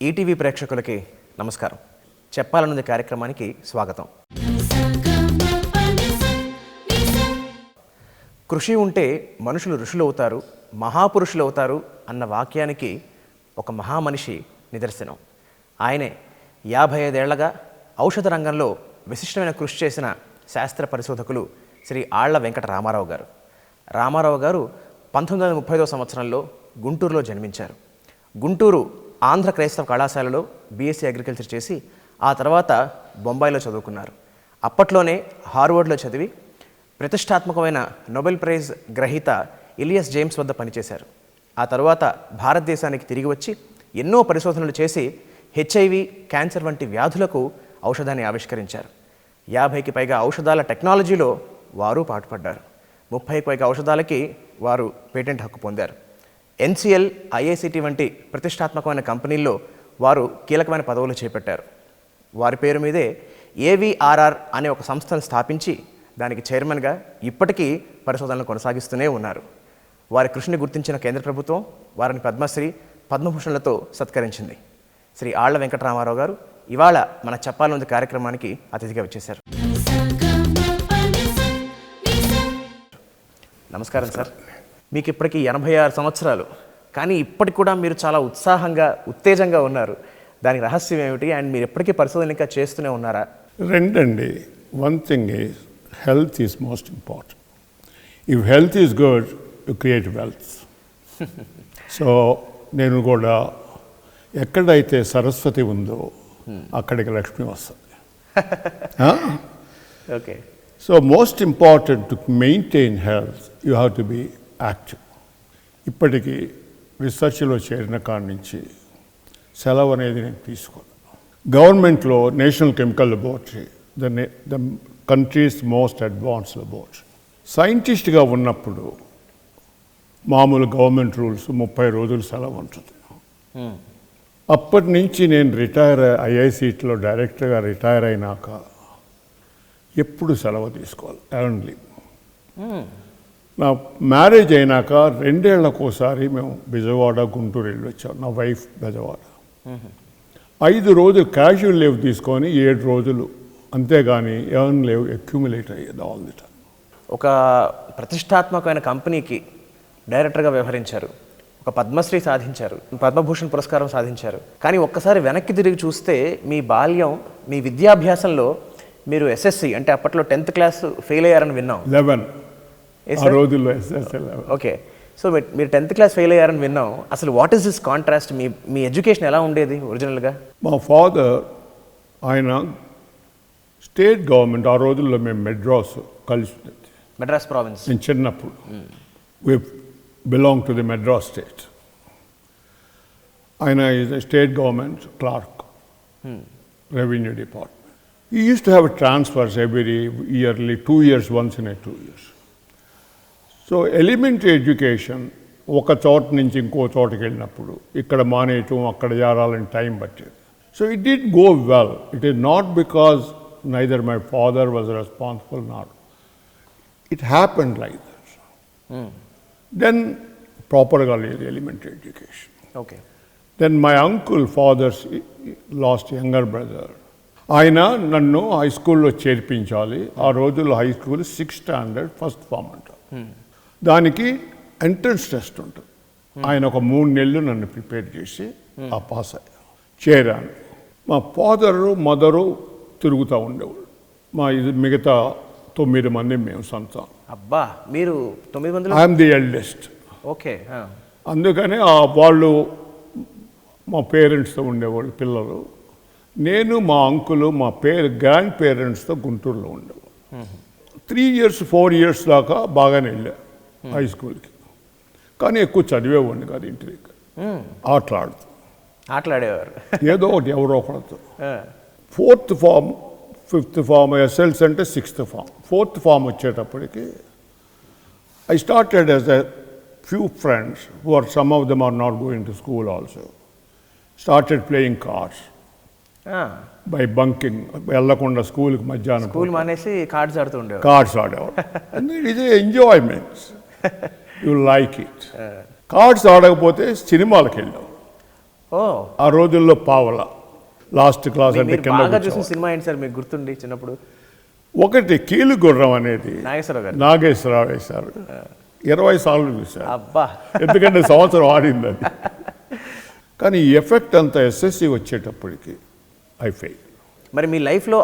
ETV ప్రేక్షకులకి నమస్కారం. చెప్పాలన్నది కార్యక్రమానికి స్వాగతం. కృషి ఉంటే మనుషులు ఋషులు అవుతారు, మహాపురుషులు అవుతారు అన్న వాక్యానికి ఒక మహామనిషి నిదర్శనం. ఆయనే 55 ఏళ్లగా ఔషధ రంగంలో విశిష్టమైన కృషి చేసిన శాస్త్ర పరిశోధకులు శ్రీ ఆళ్ల వెంకట రామారావు గారు. రామారావు గారు 1935 సంవత్సరంలో గుంటూరులో జన్మించారు. గుంటూరు ఆంధ్ర క్రైస్తవ కళాశాలలో బీఎస్సీ అగ్రికల్చర్ చేసి ఆ తర్వాత బొంబాయిలో చదువుకున్నారు. అప్పట్లోనే హార్వర్డ్లో చదివి ప్రతిష్టాత్మకమైన నోబెల్ ప్రైజ్ గ్రహీత ఇలియస్ జేమ్స్ వద్ద పనిచేశారు. ఆ తర్వాత భారతదేశానికి తిరిగి వచ్చి ఎన్నో పరిశోధనలు చేసి హెచ్ఐవి, క్యాన్సర్ వంటి వ్యాధులకు ఔషధాన్ని ఆవిష్కరించారు. 50కి పైగా ఔషధాల టెక్నాలజీలో వారు పాటుపడ్డారు. 30కి పైగా ఔషధాలకి వారు పేటెంట్ హక్కు పొందారు. ఎన్సిఎల్, ఐఐసిటి వంటి ప్రతిష్టాత్మకమైన కంపెనీల్లో వారు కీలకమైన పదవులు చేపట్టారు. వారి పేరు మీదే AVRR అనే ఒక సంస్థను స్థాపించి దానికి చైర్మన్గా ఇప్పటికీ పరిశోధనలు కొనసాగిస్తూనే ఉన్నారు. వారి కృషిని గుర్తించిన కేంద్ర ప్రభుత్వం వారిని పద్మశ్రీ, పద్మభూషణ్లతో సత్కరించింది. శ్రీ ఆళ్ల వెంకట రామారావు గారు ఇవాళ మన చెప్పాలన్నది కార్యక్రమానికి అతిథిగా వచ్చేశారు. నమస్కారం సార్. మీకు ఇప్పటికీ 86 సంవత్సరాలు, కానీ ఇప్పటికి కూడా మీరు చాలా ఉత్సాహంగా, ఉత్తేజంగా ఉన్నారు. దానికి రహస్యం ఏమిటి? అండ్ మీరు ఎప్పటికీ పరిశోధన ఇంకా చేస్తూనే ఉన్నారా? రెండండి. One thing is health is most important. If health is good you create wealth. So నేను కూడా ఎక్కడైతే సరస్వతి ఉందో అక్కడికి లక్ష్మి వస్తుంది. Okay. So most important to maintain health you have to be active. ఇప్పటికీ రీసెర్చ్లో చేరిన కాడి నుంచి సెలవు అనేది నేను తీసుకోను. గవర్నమెంట్లో national chemical laboratory, the country's most advanced laboratory. సైంటిస్ట్గా ఉన్నప్పుడు మామూలు గవర్నమెంట్ రూల్స్ 30 రోజులు సెలవు ఉంటుంది. అప్పటి నుంచి నేను ఐఐసిటీలో డైరెక్టర్గా రిటైర్ అయినాక ఎప్పుడు సెలవు తీసుకోవాలి, ఓన్లీ. నా మ్యారేజ్ అయినాక 2 ఏళ్లకోసారి మేము బెజవాడ, గుంటూరు వెళ్ళి వచ్చాం. నా వైఫ్ బెజవాడ. 5 రోజులు క్యాజువల్ లీవ్ తీసుకొని 7 రోజులు, అంతేగాని ఎర్న్ లీవ్ అక్యుములేట్ అయ్యేది ఆల్ ది టైం. ఒక ప్రతిష్టాత్మకమైన కంపెనీకి డైరెక్టర్గా వ్యవహరించారు, ఒక పద్మశ్రీ సాధించారు, పద్మభూషణ్ పురస్కారం సాధించారు. కానీ ఒక్కసారి వెనక్కి తిరిగి చూస్తే మీ బాల్యం, మీ విద్యాభ్యాసంలో మీరు ఎస్ఎస్సి అంటే అప్పట్లో 10th క్లాస్ ఫెయిల్ అయ్యారని విన్నాం. 11 ఆ రోజుల్లో ఎస్ఎస్సి. ఓకే. సో మీరు 10th క్లాస్ ఫెయిల్ అయ్యారని విన్నాం. అసలు what is this contrast? Me education ఎలా ఉండేది ఒరిజినల్గా? మా ఫాదర్ ఆయన స్టేట్ గవర్నమెంట్, ఆ రోజుల్లో మేము మెడ్రాస్ కలిసి, మెడ్రాస్ ప్రావిన్స్, నేను చిన్నప్పుడు we belong to the Madras state. ఆయన is state government clerk, revenue department. He used to have transfers every yearly, 2 years once in a 2 years. So elementary education ఒక చోట నుంచి ఇంకో చోటకి వెళ్ళినప్పుడు ఇక్కడ మానేయటం, అక్కడ చేరాలని టైం పట్టేది. So it did go well. It is not because neither my father was responsible, not. It happened like that. Then ప్రాపర్గా లేదు elementary education. Okay. Then my uncle father's last younger brother. ఆయన నన్ను high స్కూల్లో చేర్పించాలి. ఆ రోజుల్లో high school 6th standard first form అంటారు. దానికి ఎంట్రన్స్ టెస్ట్ ఉంటుంది. ఆయన ఒక 3 నెలలు నన్ను ప్రిపేర్ చేసి ఆ పాస్ అయ్యా, చేరాను. మా ఫాదరు, మదరు తిరుగుతూ ఉండేవాళ్ళు. మా మిగతా 9 మంది మేము సంతానం. అబ్బా, మీరు 9 మంది? I'm the eldest. ఓకే. అందుకని వాళ్ళు మా పేరెంట్స్తో ఉండేవాళ్ళు పిల్లలు. నేను, మా అంకులు, మా గ్రాండ్ పేరెంట్స్తో గుంటూరులో ఉండేవాళ్ళు. 3 years 4 years దాకా బాగానే వెళ్ళా హై స్కూల్కి. కానీ ఎక్కువ చదివేవాడిని కాదు, ఇంటి దగ్గర ఆటలాడేవారు ఏదో ఒకటి ఎవరో ఒకరితో. 4th form, 5th form, SSLC అంటే 6th ఫార్మ్. 4th ఫార్మ్ వచ్చేటప్పటికి I started as a few friends who are some of them are not going to school also. Started playing cards by bunking. వెళ్ళకుండా స్కూల్కి మధ్యాహ్నం school మానేసి cards ఆడుతుండేవారు. Cards ఆడేవారు. It is enjoyment, you like it. Cards ఆడకపోతే సినిమాలకు వెళ్ళాం. ఓ, ఆ రోజుల్లో పావల లాస్ట్ క్లాస్ అంటే మీరు కింద బాగా చూసిన కూర్చోవాలి. సినిమా ఏంటి సార్ మీకు గుర్తుండి చిన్నప్పుడు? ఒకటి కీలుగుర్రం అనేది నాగేశ్వరరావు గారు. నాగేశ్వరరావు వేశారు. 20 సార్లు చూశారు, అబ్బా, ఎందుకంటే సంవత్సరం ఆడింది అది. కానీ ఈ ఎఫెక్ట్ అంతా ఎస్ఎస్సి వచ్చేటప్పటికి ఐ ఫెయిల్. మరి మీ లైఫ్లో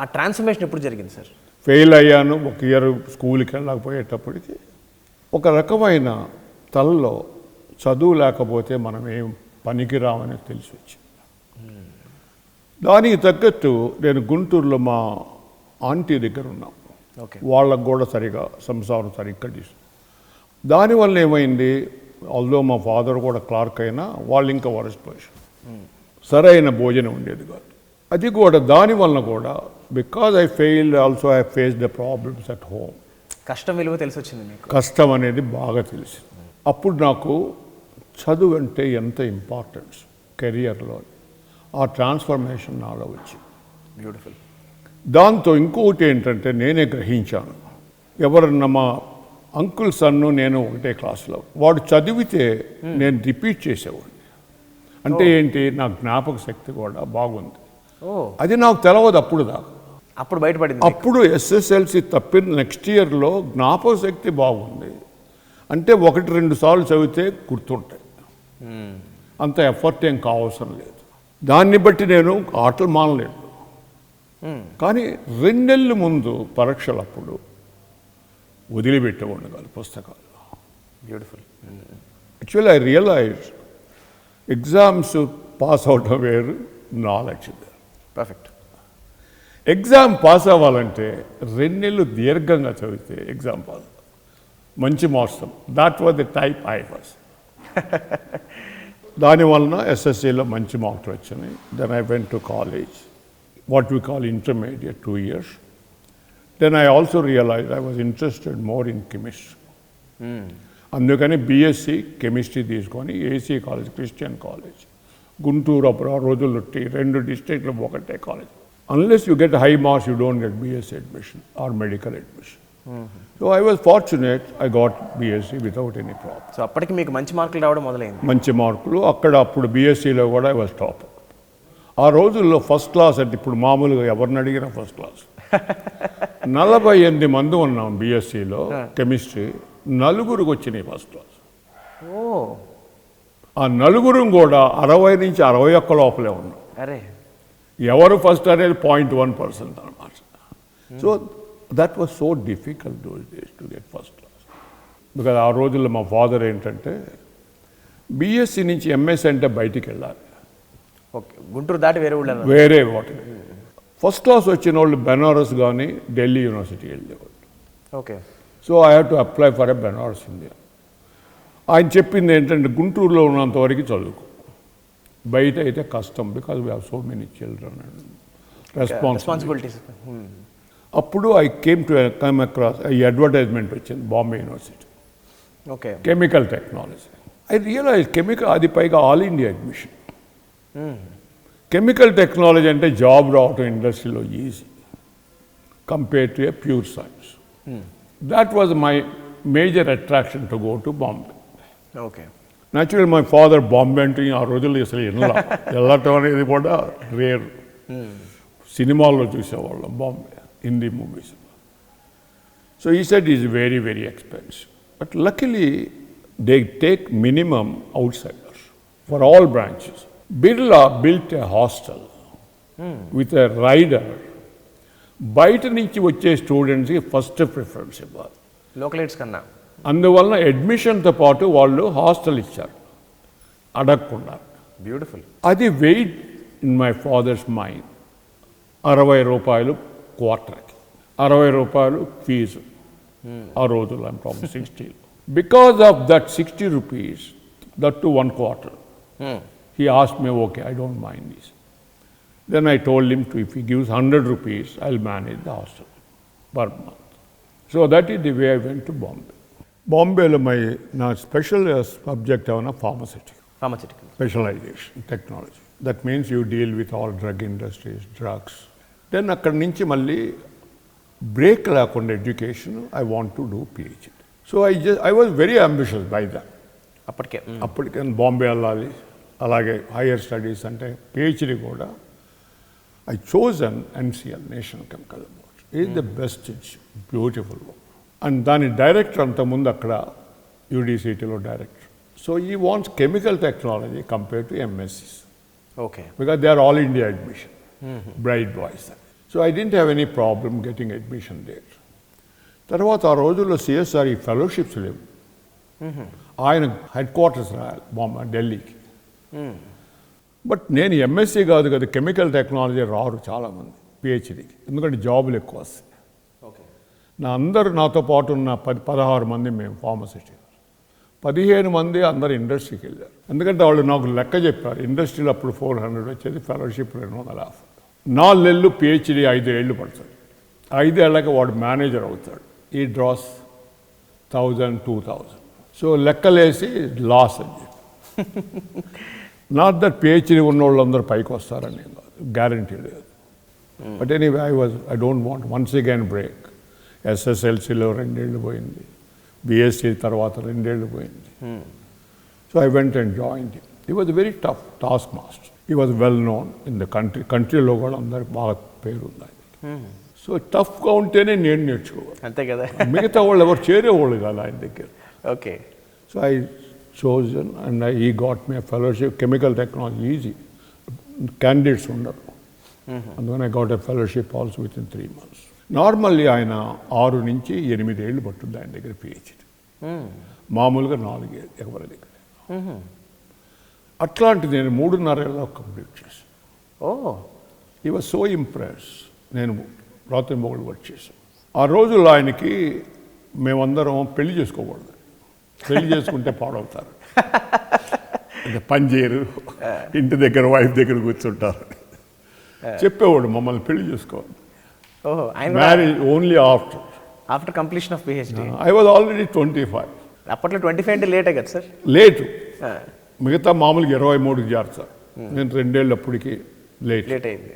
ఆ ట్రాన్స్ఫర్మేషన్ ఎప్పుడు జరిగింది సార్? ఫెయిల్ అయ్యాను. ఒక ఇయర్ స్కూల్కి వెళ్ళకపోయేటప్పటికి ఒక రకమైన తలలో చదువు లేకపోతే మనం ఏం పనికిరామని తెలిసి వచ్చింది. దానికి తగ్గట్టు నేను గుంటూరులో మా ఆంటీ దగ్గర ఉన్నాం. ఓకే. వాళ్ళకు కూడా సరిగా సంసారం సరిగ్గా తీసుకు. దానివల్ల ఏమైంది, ఆల్దో మా ఫాదర్ కూడా క్లార్క్ అయినా వాళ్ళు ఇంకా వరస్ట్ పొజిషన్, సరైన భోజనం ఉండేది కాదు. అది కూడా దానివల్ల కూడా because I fail also I face the problems at home. కష్టం విలువ తెలిసి వచ్చింది మీకు? కష్టం అనేది బాగా తెలిసింది. అప్పుడు నాకు చదువు అంటే ఎంత ఇంపార్టెన్స్ కెరియర్లో, ఆ ట్రాన్స్ఫర్మేషన్ నాలో వచ్చింది. బ్యూటిఫుల్. దాంతో ఇంకొకటి ఏంటంటే నేనే గ్రహించాను, ఎవరన్నా మా అంకుల్ సన్ను నేను ఒకటే క్లాస్లో, వాడు చదివితే నేను రిపీట్ చేసేవాడిని. అంటే ఏంటి, నా జ్ఞాపక శక్తి కూడా బాగుంది. ఓ, అది నాకు తెలవదు అప్పుడు దాకా. అప్పుడు బయటపడింది. అప్పుడు ఎస్ఎస్ఎల్సి తప్పిన నెక్స్ట్ ఇయర్లో జ్ఞాపక శక్తి బాగుంది. అంటే 1-2 సార్లు చదివితే గుర్తుంటాయి, అంత ఎఫర్ట్ ఏం కావసరం లేదు. దాన్ని బట్టి నేను ఆటలు మానలేదు. కానీ 2 నెలల ముందు పరీక్షలప్పుడు వదిలిపెట్టేవాడిని కాదు పుస్తకాలు. Beautiful. Actually I realise exams pass అవడం వేరు, నాలెడ్జ్ వేరు. పర్ఫెక్ట్. ఎగ్జామ్ పాస్ అవ్వాలంటే 2 నెలలు దీర్ఘంగా చదివితే ఎగ్జామ్ పాస్ మంచి marks. That was the type I was. దానివలన ఎస్ఎస్సిలో మంచి మార్కులు వచ్చినాయి. Then I went to college, what we call intermediate 2 years. Then I also realise I was interested more in chemistry. అందుకని బీఎస్సీ కెమిస్ట్రీ తీసుకొని AC college, Christian college Guntur. అప్పుడు ఆ రోజుల్లో 2 డిస్ట్రిక్ట్లు ఒకటే college. Unless you get high marks, you don't get BSc admission or medical admission. So I was fortunate, I got BSc without any problem. So అప్పటికి మీకు మంచి మార్కులు రావడం మొదలైంది. మంచి మార్కులు అక్కడ. అప్పుడు బీఎస్సీలో కూడా ఐ వాజ్ టాప్. ఆ రోజుల్లో ఫస్ట్ క్లాస్ అంటే ఇప్పుడు మామూలుగా ఎవరిని అడిగినా ఫస్ట్ క్లాస్. 48 మంది ఉన్నాం బీఎస్సీలో కెమిస్ట్రీ, 4 వచ్చినాయి ఫస్ట్ క్లాస్. ఓ, ఆ 4 కూడా 60 నుంచి 61 లోపలే ఉన్నాం. అరే, ఎవరు ఫస్ట్ అనేది 0.1% అనమాట. So that was so difficult those days to get first class. Because ఆ రోజుల్లో మా ఫాదర్ ఏంటంటే బీఎస్సీ నుంచి ఎంఎస్ అంటే బయటికి వెళ్ళాలి, ఓకే, గుంటూరు దాటి వేరే ఊళ్ళో. వేరే వాటి. ఫస్ట్ క్లాస్ వచ్చిన వాళ్ళు బెనారస్ కానీ ఢిల్లీ యూనివర్సిటీ వెళ్ళేవాళ్ళు. Okay. So I have to apply for a Benares India. ఆయన చెప్పింది ఏంటంటే గుంటూరులో ఉన్నంత వరకు చదువుకో, బయట అయితే కష్టం, because we have so many children and responsibilities. అప్పుడు I came to come across ఈ అడ్వర్టైజ్మెంట్ వచ్చింది Bombay university, okay, chemical technology. I realize chemical, అది పైగా all India admission. Chemical technology అంటే జాబ్ రావటం ఇండస్ట్రీలో easy compare to a pure science. That was my major attraction to go to Bombay. Okay. Natural my father Bombay అంటే ఆ రోజుల్లో అసలు వెళ్ళటం అనేది కూడా రేర్. సినిమాల్లో చూసేవాళ్ళం బాంబే, హిందీ మూవీస్. సో ఈ set is very very expensive, but luckily they take minimum outsiders for all branches. Birla built a hostel with a rider. బయట నుంచి వచ్చే స్టూడెంట్స్కి ఫస్ట్ ప్రిఫరెన్స్ ఇవ్వాలి లోకలైట్స్ కన్నా. అందువలన అడ్మిషన్తో పాటు వాళ్ళు హాస్టల్ ఇచ్చారు అడగకుండా. బ్యూటిఫుల్. అది weight in my father's mind. 60 రూపాయలు క్వార్టర్కి, 60 రూపాయలు ఫీజు ఆ రోజుల్లో. I'm talking 60. Because of that 60 rupees, that to 1 quarter, he asked me, okay, I don't mind this. Then I told him if he gives 100 rupees, I'll manage the hostel per month. So that is the way I went to Bombay. బాంబేలో నా special subject ఏమన్నా pharmaceutical specialization technology. That means you deal with all drug industries, drugs. Then అక్కడి నుంచి మళ్ళీ break లేకుండా education, I want to do PhD. So I was very ambitious by that. అప్పటికే బాంబే వెళ్ళాలి, అలాగే హైయర్ స్టడీస్ అంటే PhD కూడా I chosen NCL national chemical laboratory is the best institute, beautiful. And దాని డైరెక్టర్ అంతకుముందు అక్కడ యూడిసిటీలో director. So he wants chemical technology compare to MScs. Okay. Because they are all India admission, bright boys. So I didn't have any problem getting admission there. తర్వాత ఆ రోజుల్లో CSR ఈ fellowships లేవు. ఆయన హెడ్ క్వార్టర్స్ రాయాలి ఢిల్లీకి. But నేను MSc కాదు కదా, కెమికల్ టెక్నాలజీ రారు చాలామంది పిహెచ్డీకి, ఎందుకంటే జాబులు ఎక్కువ వస్తాయి. అందరూ నాతో పాటు ఉన్న 16 మంది మేము ఫార్మసిటీ, 15 మంది అందరు ఇండస్ట్రీకి వెళ్ళారు. ఎందుకంటే వాళ్ళు నాకు లెక్క చెప్పారు, ఇండస్ట్రీలో అప్పుడు 400 వచ్చేది, ఫెలోషిప్ 250. 4 నెలలు పిహెచ్డీ 5 ఏళ్ళు పడుతుంది. 5 ఏళ్ళకి వాడు మేనేజర్ అవుతాడు. ఈ డ్రాస్ 1000, 2000. సో లెక్కలేసి లాస్ అని చెప్పి. నాట్ దట్ పిహెచ్డీ ఉన్న వాళ్ళందరూ పైకి వస్తారని గ్యారంటీ లేదు. But anyway I don't want once again break. ఎస్ఎస్ఎల్సీలో 2 ఏళ్ళు పోయింది, బిఎస్సీ తర్వాత 2 ఏళ్ళు పోయింది. So I went and joined him. He was very tough task master. He was well known in the కంట్రీలో కూడా అందరికి బాగా పేరు ఉంది. సో టఫ్గా ఉంటేనే నేను నేర్చుకోవాలి, అంతే కదా. మిగతా వాళ్ళు ఎవరు చేరేవాళ్ళు కాదు ఆయన దగ్గర. Okay. So I chosen and he got me fellowship. Chemical technology easy, candidates ఉండరు. అందుకని I got a fellowship also with in 3 months. Normally ఆయన 6 నుంచి 8 ఏళ్ళు పట్టుద్ది ఆయన దగ్గర పిహెచ్డి, మామూలుగా 4 ఏళ్ళు ఎవరి దగ్గర. అట్లాంటిది నేను 3.5 ఏళ్ళలో కంప్లీట్ చేశాను. He was so impress. నేను రాత్రి మొగుడు వర్క్ చేశాను. ఆ రోజుల్లో ఆయనకి మేమందరం పెళ్లి చేసుకోకూడదు, పెళ్లి చేసుకుంటే పాడవుతారు, అంటే పని చేయరు, ఇంటి దగ్గర వైఫ్ దగ్గర కూర్చుంటారు చెప్పేవాడు, మమ్మల్ని పెళ్లి చేసుకోవాలి. Marriage only after completion of PhD. I was already 25. అప్పట్లో 25 అంటే లేటే కదా సార్? లేటు. మిగతా మామూలుగా 23కి చేస్తారు, నేను 2 ఏళ్ళు అప్పటికి లేట్ అయింది.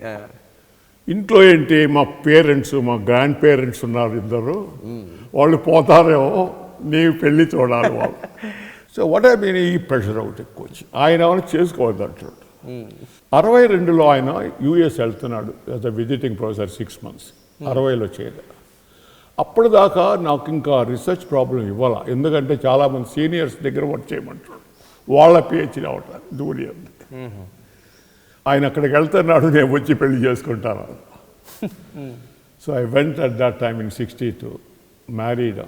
ఇంట్లో ఏంటి, మా పేరెంట్స్, మా గ్రాండ్ పేరెంట్స్ ఉన్నారు ఇద్దరు, వాళ్ళు పోతారేమో, నీ పెళ్ళి చూడాలి వాళ్ళు. సో వాట్ ఐ మీన్, ఈ ప్రెషర్ ఒకటి ఎక్కువ వచ్చి ఆయన ఏమైనా చేసుకోవద్దు అంటాడు. 62లో ఆయన యూఎస్ వెళ్తున్నాడు as a visiting professor 6 months. 60లో చేయలేదు. అప్పటిదాకా నాకు ఇంకా రీసెర్చ్ ప్రాబ్లం ఇవ్వాల, ఎందుకంటే చాలామంది సీనియర్స్ దగ్గర వర్క్ చేయమంటాడు, వాళ్ళ పిహెచ్డి అవటారు జూనియర్. ఆయన అక్కడికి వెళ్తున్నాడు, నేను వచ్చి పెళ్లి చేసుకుంటాను. So I went at that time in 62, married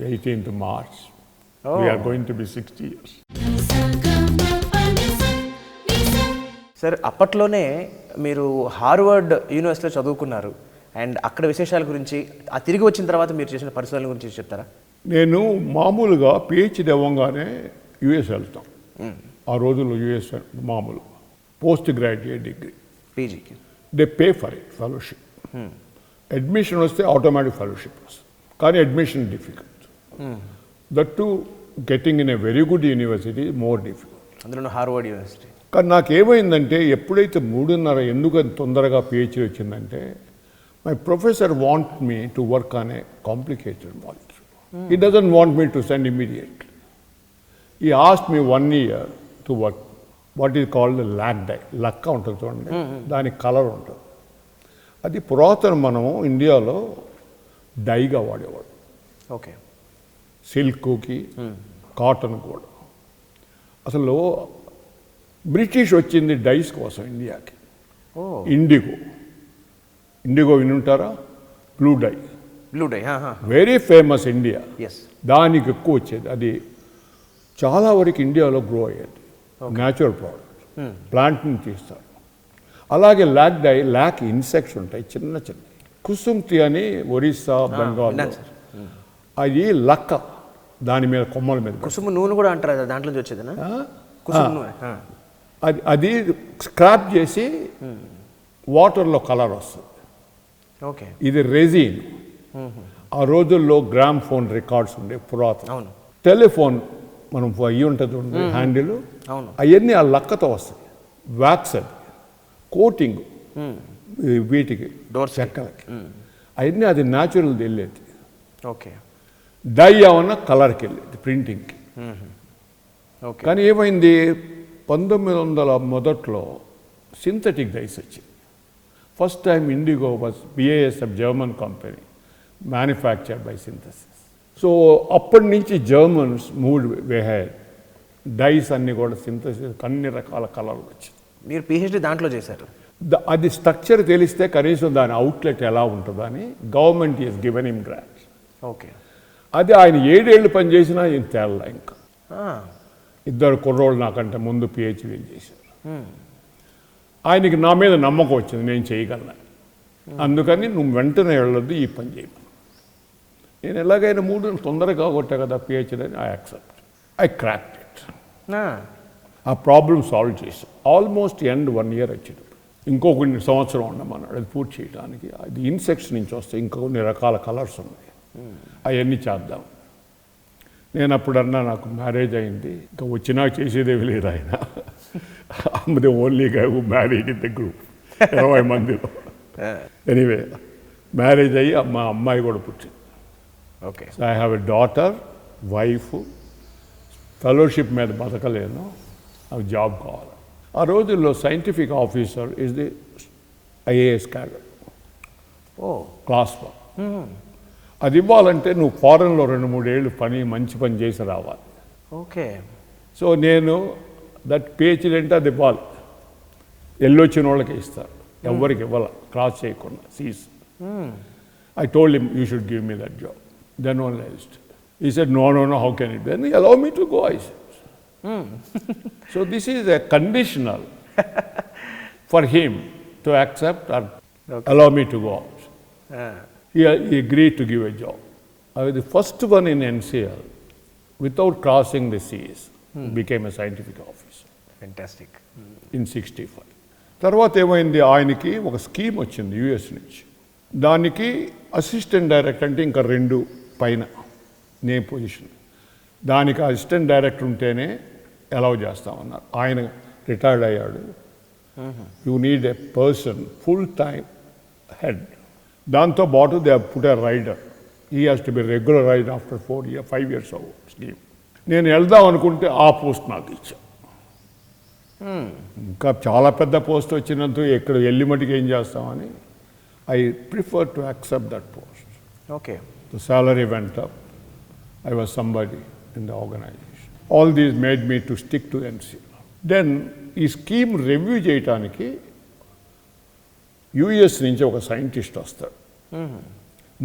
18th March. We are going to be 60 years. Sir, అప్పట్లోనే మీరు హార్వర్డ్ యూనివర్సిటీలో చదువుకున్నారు, అండ్ అక్కడ విశేషాల గురించి, ఆ తిరిగి వచ్చిన తర్వాత మీరు చేసిన పరిశోధనల గురించి చెప్తారా? నేను మామూలుగా పిహెచ్డి అవ్వగానే యుఎస్ వెళ్తాం. ఆ రోజుల్లో యుఎస్ మామూలు పోస్ట్ గ్రాడ్యుయేట్ డిగ్రీ పీజీకి they pay for it, fellowship. Admission వస్తే ఆటోమేటిక్ ఫెలోషిప్ వస్తుంది, కానీ admission difficult. That to getting in a very good university more difficult, అందులో హార్వర్డ్ యూనివర్సిటీ. కానీ నాకేమైందంటే, ఎప్పుడైతే 3.5 ఎందుకు తొందరగా పిహెచ్డి వచ్చిందంటే, my professor want me to work on a complicated molecule. He doesn't want me to send immediately. He asked me 1 year to work what is called lock die. లక్క ఉంటుంది చూడండి, దానికి కలర్ ఉంటుంది. అది పురాతన మనము ఇండియాలో డైగా వాడేవాడు. ఓకే. సిల్క్కి, కాటన్ కూడా. అసలు బ్రిటిష్ వచ్చింది డైస్ కోసం ఇండియాకి. ఇండిగో వినుంటారా? Blue dye very famous India. దానికి ఎక్కువ వచ్చేది, అది చాలా వరకు ఇండియాలో గ్రో అయ్యేది. న్యాచురల్ ప్రోడక్ట్, ప్లాంట్ నుంచి తీస్తారు. అలాగే లాక్ డై, లాక్ ఇన్సెక్ట్స్ ఉంటాయి చిన్న చిన్న. కుసుమ్తి అని ఒరిస్సా, బెంగాల్, అది లక్క, దాని మీద కొమ్మల మీద. కుసుమ నూనె కూడా అంటారు, దాంట్లో వచ్చేది. అది స్క్రాప్ చేసి వాటర్లో కలర్ వస్తుంది. ఓకే. ఇది రెజిన్. ఆ రోజుల్లో గ్రామ్ ఫోన్ రికార్డ్స్ ఉండే పురాతన. టెలిఫోన్ మనం అయ్యి ఉంటుంది హ్యాండిల్, అవన్నీ ఆ లక్కతో వస్తాయి. వ్యాక్స్, అది కోటింగ్ వీటికి చెక్కలకి, అవన్నీ అది న్యాచురల్ది వెళ్ళేది. ఓకే. డై ఏమన్నా కలర్కి వెళ్ళేది, ప్రింటింగ్కి. కానీ ఏమైంది, 1900 మొదట్లో సింథటిక్ డైస్ వచ్చింది. First time IndiGo was BASF German company manufactured by synthesis. So అప్పటి నుంచి జర్మన్స్ మూడ్ వెహెడ్, డైస్ అన్నీ కూడా సింథసిస్, అన్ని రకాల కలర్లు వచ్చింది. మీరు PhD దాంట్లో చేశారు. అది స్ట్రక్చర్ తెలిస్తే కనీసం దాని అవుట్లెట్ ఎలా ఉంటుందని government is given him grants. Okay. అది ఆయన 7 ఏళ్ళు పనిచేసినా ఏం తేలా. ఇంకా ఇద్దరు కుర్రోళ్ళు నాకంటే ముందు PhD చేశారు. ఆయనకి నా మీద నమ్మకం వచ్చింది, నేను చేయగలను. అందుకని నువ్వు వెంటనే వెళ్ళొద్దు, ఈ పని చేయమని. నేను ఎలాగైనా 3 తొందరగా కొట్టా కదా PhD అని I accept. I cracked it. ఆ ప్రాబ్లం సాల్వ్ చేసాం. ఆల్మోస్ట్ ఎండ్ 1 year వచ్చింది. ఇంకో కొన్ని సంవత్సరం ఉండమన్నాడు అది పూర్తి చేయడానికి. అది ఇన్సెక్ట్స్ నుంచి వస్తాయి, ఇంకా కొన్ని రకాల కలర్స్ ఉన్నాయి, అవన్నీ చేద్దాం. నేను అప్పుడన్నా నాకు మ్యారేజ్ అయింది, ఇంకా వచ్చినా చేసేదేవి లేదు. ఆయన the only guy who married in the group 20 మందిలో. ఎనీవే మ్యారేజ్ అయ్యి మా అమ్మాయి కూడా పుట్టింది. Okay. So I have a daughter, wife. Fellowship మీద బతకలేను, నాకు జాబ్ కావాలి. ఆ రోజుల్లో scientific officer is the IAS cadre. Class 1. అది ఇవ్వాలంటే నువ్వు ఫారెన్లో 2-3 ఏళ్ళు మంచి పని చేసి రావాలి. ఓకే. సో నేను దట్ PhD అంటే అది ఇవ్వాలి, వెళ్ళొచ్చిన వాళ్ళకి ఇస్తారు, ఎవరికి ఇవ్వాలి క్రాస్ చేయకుండా Cs. I told him, you should give me that job. Then only I used. He said, no, how can it be? Then he allowed me to go, I said. So this is a conditional for him to accept or allow me to go out. He agreed to give a job. I was the first one in NCL, without crossing the seas, became a scientific officer. Fantastic. In 65. తర్వాత ఏమైంది, ఆయనకి ఒక scheme వచ్చింది US నుంచి. దానికి assistant director అంటే ఇంకా 2 పైన నే పొజిషన్. దానికి అసిస్టెంట్ డైరెక్టర్ ఉంటేనే అలౌ చేస్తామన్నారు. ఆయన రిటైర్డ్ అయ్యాడు. You need a person full time head. దాంతో పాటు they put a rider. He has to be regular ride after 5 years of scheme. నేను వెళ్దాం అనుకుంటే ఆ పోస్ట్ నాకు ఇచ్చా. ఇంకా చాలా పెద్ద పోస్ట్ వచ్చినంత ఎక్కడ వెళ్ళి మటుకు ఏం చేస్తామని I prefer to accept that post. Okay. The salary went up. I was somebody in the organization. All these made me to stick to NCL. Then ఈ స్కీమ్ రివ్యూ చేయటానికి US నుంచి ఒక సైంటిస్ట్ వస్తాడు.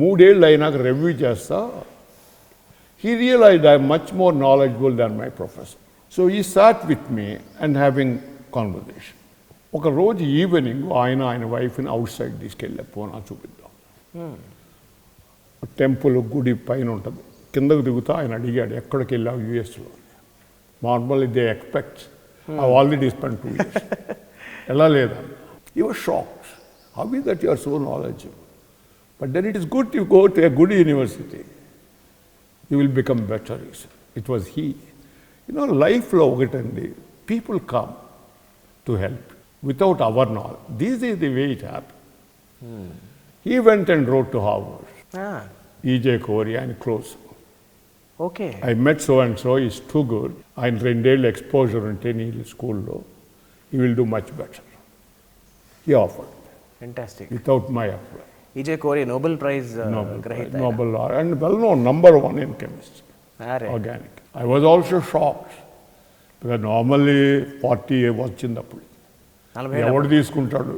3 ఏళ్ళు అయినాక రివ్యూ చేస్తా. He realized I am much more knowledgeable than my professor. So he sat with me and having conversation. ఒక రోజు ఈవినింగ్ ఆయన వైఫ్ని అవుట్ సైడ్ తీసుకెళ్ళా, పోనా చూపిద్దాం. టెంపుల్ గుడి పైన ఉంటుంది, కిందకు దిగుతా. ఆయన అడిగాడు, ఎక్కడికి వెళ్ళావు US-లో? Normally they expect I already spend 2 years. ఎలా లేదా? You are shocked. How is that you are so knowledgeable? But then it is good you go to a good university, you will become better. It was he. లైఫ్లో ఒకటండి, people come to help without our knowledge. This is the way it happened. He went and wrote to Harvard. E.J. Corey and close. Okay. I met so and so, he's too good. And 2 years exposure unte nee school lo, he will do much better. He offered. Fantastic. Without my apply. E.J. Corey Nobel Prize grahita. Nobel and well known, number 1 in chemistry. Organic. I was also shocked because normally 40 వచ్చిందప్పుడు ఎవడు తీసుకుంటాడు?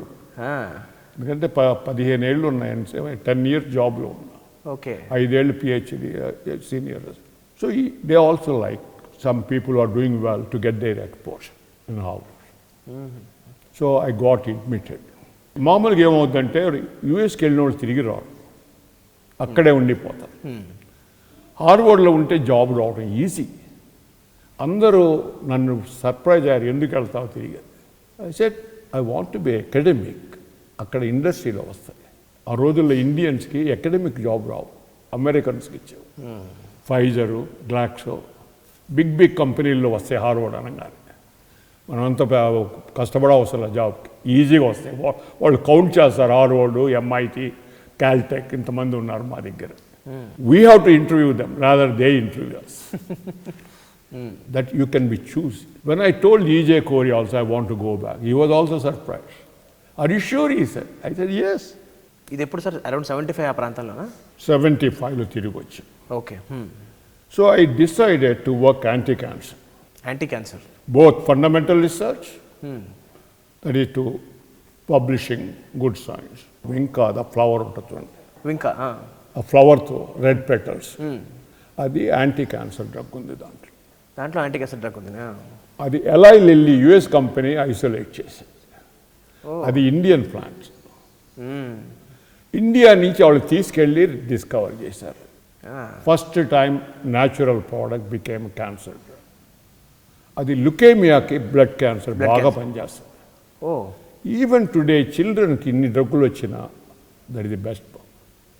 ఎందుకంటే 15 ఏళ్ళు ఉన్నాయని, 10 years జాబ్లో ఉన్నా. Okay. 5 ఏళ్ళు PhD senior. So they also like some people are doing well to get their exposure in Harvard. So I got admitted. మామూలుగా ఏమవుతుందంటే యూఎస్కి వెళ్ళిన వాళ్ళు తిరిగి రారు, అక్కడే ఉండిపోతారు. హార్వర్డ్లో ఉంటే జాబ్ రావడం ఈజీ. అందరూ నన్ను సర్ప్రైజ్ అయ్యారు, ఎందుకు వెళ్తావు తిరిగి? I said, I want to be academic. అక్కడ ఇండస్ట్రీలో వస్తాయి. ఆ రోజుల్లో ఇండియన్స్కి అకాడమిక్ జాబ్ రావు, అమెరికన్స్కి ఇచ్చావు. ఫైజరు, గ్లాక్సో, బిగ్ కంపెనీల్లో వస్తాయి హార్వర్డ్ అనగానే. మనమంతా కష్టపడవసరం జాబ్కి, ఈజీగా వస్తాయి. వాళ్ళు కౌంట్ చేస్తారు, హార్వర్డ్, MIT, క్యాల్టెక్, ఇంతమంది ఉన్నారు మా దగ్గర. We have to interview them rather they interview us. that you can be choosy. When I told E.J. Corey also I want to go back, he was also surprised. Are you sure? He said. I said, yes. ఇది ఎప్పుడు sir around 75 ఆ ప్రాంతంలోనా? 75లో తిరిగి వచ్చి. Okay. So I decided to work anti-cancer. Anti cancer. Both fundamental research, that is to publishing good science. Vinca, the flower ఉంటుంది. ఇంకా ఆ ఫ్లవర్తో red petals, అది యాంటీ క్యాన్సర్ డ్రగ్ ఉంది దాంట్లో. దాంట్లో యాంటీ క్యాన్సర్ డ్రగ్ ఉంది. అది Eli Lilly US company isolate చేసింది. అది ఇండియన్ ప్లాంట్. ఇండియా నుంచి వాళ్ళు తీసుకెళ్ళి డిస్కవర్ చేశారు. First time natural product became cancer drug. అది లుకేమియాకి బ్లడ్ క్యాన్సర్ బాగా పనిచేస్తుంది. ఈవెన్ టుడే చిల్డ్రన్కి ఇన్ని డ్రగ్గులు వచ్చినా that is the best.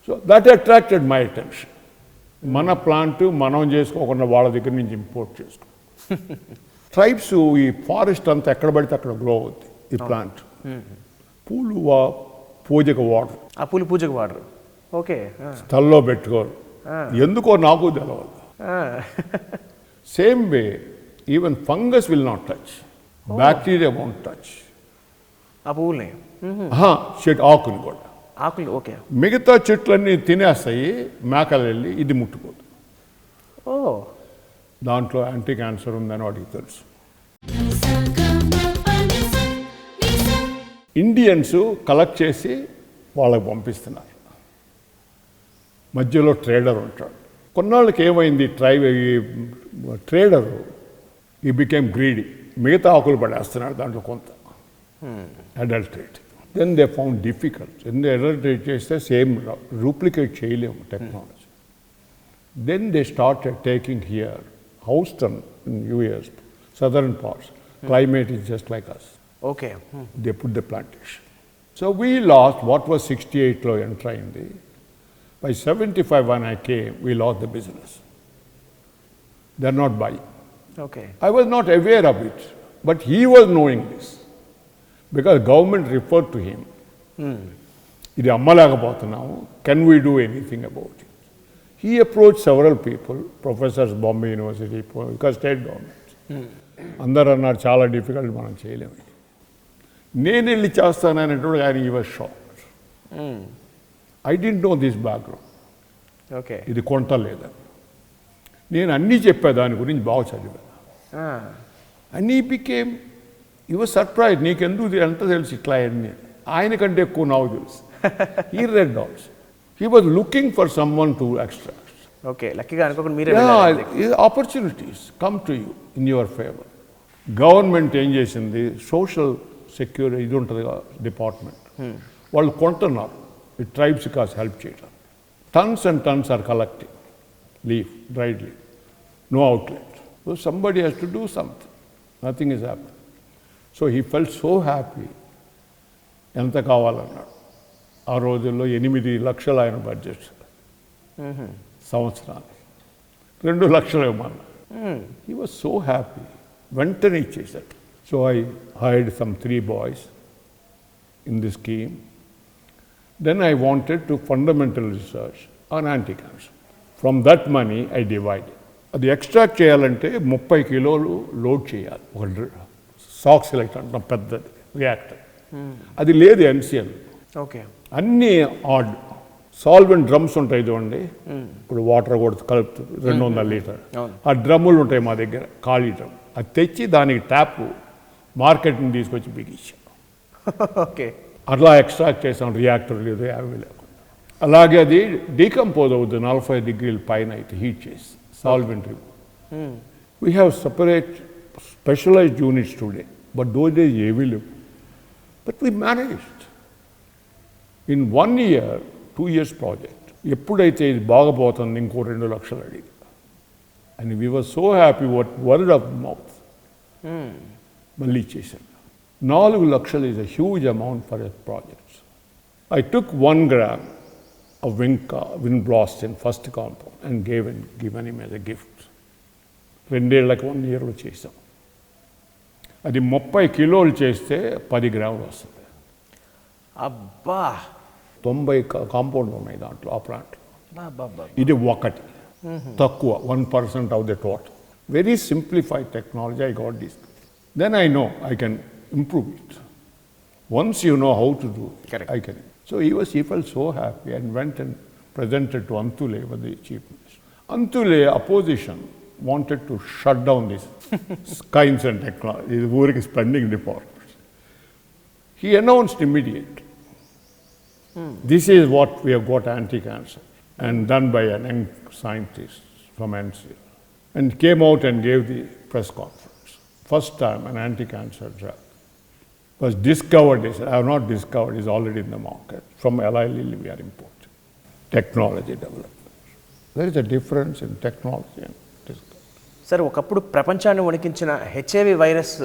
So that attracted my attention. మన ప్లాంట్ మనం చేసుకోకుండా వాళ్ళ దగ్గర నుంచి ఇంపోర్ట్ చేసుకో. ట్రైబ్స్ ఈ ఫారెస్ట్ అంతా ఎక్కడ పడితే అక్కడ గ్రో అవుతుంది ఈ ప్లాంట్. పూలు పూజకు వాడరు. ఆ పూలు పూజకు వాడరు. ఓకే. స్థల్లో పెట్టుకోరు. ఎందుకో నాకు తెలవదు. Same way even fungus will not touch, bacteria won't touch ఆ పువ్వుల్ని. చెట్టు ఆకుని కూడా. ఆకులు ఓకే. మిగతా చెట్లన్నీ తినేస్తాయి, మేకలు వెళ్ళి ఇది ముట్టుకోదు. దాంట్లో యాంటీ క్యాన్సర్ ఉందని వాడికి తెలుసు. ఇండియన్స్ కలెక్ట్ చేసి వాళ్ళకి పంపిస్తున్నారు. మధ్యలో ట్రేడర్ ఉంటాడు. కొన్నాళ్ళకి ఏమైంది, ట్రేడరు ఈ బికేమ్ గ్రీడీ. మిగతా ఆకులు పడేస్తున్నాడు దాంట్లో కొంత. Adulterate. Then they found difficult. Adulterate చేస్తే సేమ్ డూప్లికేట్ చేయలేము technology. Then they started taking here Houston in US, southern parts. Climate is just like us. Okay. They put the plantation. So we lost what was 68 lo enter అయింది. By 75 when I came, we lost the business. They're not buying. Okay. I was not aware of it, but he was knowing this because government referred to him. ఇది అమ్మలేకపోతున్నాము. Can we do anything about it? He approached several people, professors, Bombay University, because state government. అందరూ అన్నారు చాలా difficult, మనం చేయలేము. నేను వెళ్ళి చేస్తాననేటప్పుడు ఆయన ఈ was shocked. I didn't know this background. Okay. ఇది కొంటలేదని నేను అన్నీ చెప్పా, దాని గురించి బాగా చదివాను. అన్నీ బికేమ్ ఈ వాజ్ సర్ప్రైజ్. నీకెందుకు ఎంత తెలుసు ఇట్లా అన్నీ? ఆయన కంటే ఎక్కువ నాకు తెలుసు. He red also. He was looking for some one to extract. Okay. లక్కీగా అనుకోకుండా మీరే. Opportunities come to you in your favour. Government ఏం చేసింది, సోషల్ సెక్యూరిటీ ఇది ఉంటుంది డిపార్ట్మెంట్, వాళ్ళు కొంటున్నారు ఈ ట్రైబ్స్ కాస్త హెల్ప్ చేయడం. Tons and tons are collecting leaf, dried leaf, no outlet. So somebody has to do something. Nothing is happy. So he felt so happy. ఎంత కావాలన్నాడు. ఆ రోజుల్లో 8 లక్షలు ఆయన బడ్జెట్ సంవత్సరానికి. 2 లక్షలు ఇవ్వమన్నా. He was so happy. వెంటనే ఇచ్చేసాడు. So I hired some 3 boys in this scheme. Then I wanted to fundamental research on anti-cancer. From that money I divided. అది ఎక్స్ట్రాక్ట్ చేయాలంటే 30 కిలోలు లోడ్ చేయాలి. ఒక సాక్స్ లైట్ అంటాం పెద్దది రియాక్టర్. అది లేదు ఎన్సిఎల్. ఓకే. అన్నీ ఆడ్ సాల్వెంట్ డ్రమ్స్ ఉంటాయి చూడండి. ఇప్పుడు వాటర్ కూడా కలుపుతుంది 200 లీటర్. ఆ డ్రమ్ములు ఉంటాయి మా దగ్గర, ఖాళీ డ్రమ్. అది తెచ్చి దానికి ట్యాప్ మార్కెట్ని తీసుకొచ్చి బిగించాం. ఓకే. అట్లా ఎక్స్ట్రాక్ట్ చేసాం. రియాక్టర్ లేదు, యాభై లేకుండా. అలాగే అది డీకంపోజ్ అవుతుంది 45 డిగ్రీల పైన అయితే హీట్ చేసి solvent remove. We have separate specialised units today, but those days ఏమీ లేవు. But we managed in 1 year 2 years project. ఎప్పుడైతే ఇది బాగపోతుంది ఇంకో 2 లక్షలు అడిగి, and we were so happy. Word of mouth మళ్ళీ చేశాను. 4 లక్షలు is a huge amount for a projects. I took 1 gram of vinblastine first compound and given him as a gift. 2 ఏళ్ళకి 1 yearలో చేసాం. అది 30 కిలోలు చేస్తే 10 గ్రాములు వస్తుంది. అబ్బా. 90 కాంపౌండ్ ఉన్నాయి దాంట్లో ఆ ప్లాంట్లో. ఇది ఒకటి తక్కువ 1% of the total. Very simplified technology, I got this. Then I know I can improve it. Once you know how to do it, Correct. I can. So he felt so happy and went and presented to Antule, the chief minister. Antule, opposition, wanted to shut down this science and technology, the work spending departments. He announced immediately, this is what we have got anti-cancer, and done by an young scientist from NCL, and came out and gave the press conference. First time an anti-cancer drug was discovered. He said, I have not discovered, it's already in the market. From Eli Lilly we are importing. Technology development. There is a difference in technology and discovery. Sir ఒకప్పుడు ప్రపంచాన్ని వణికించిన HIV virus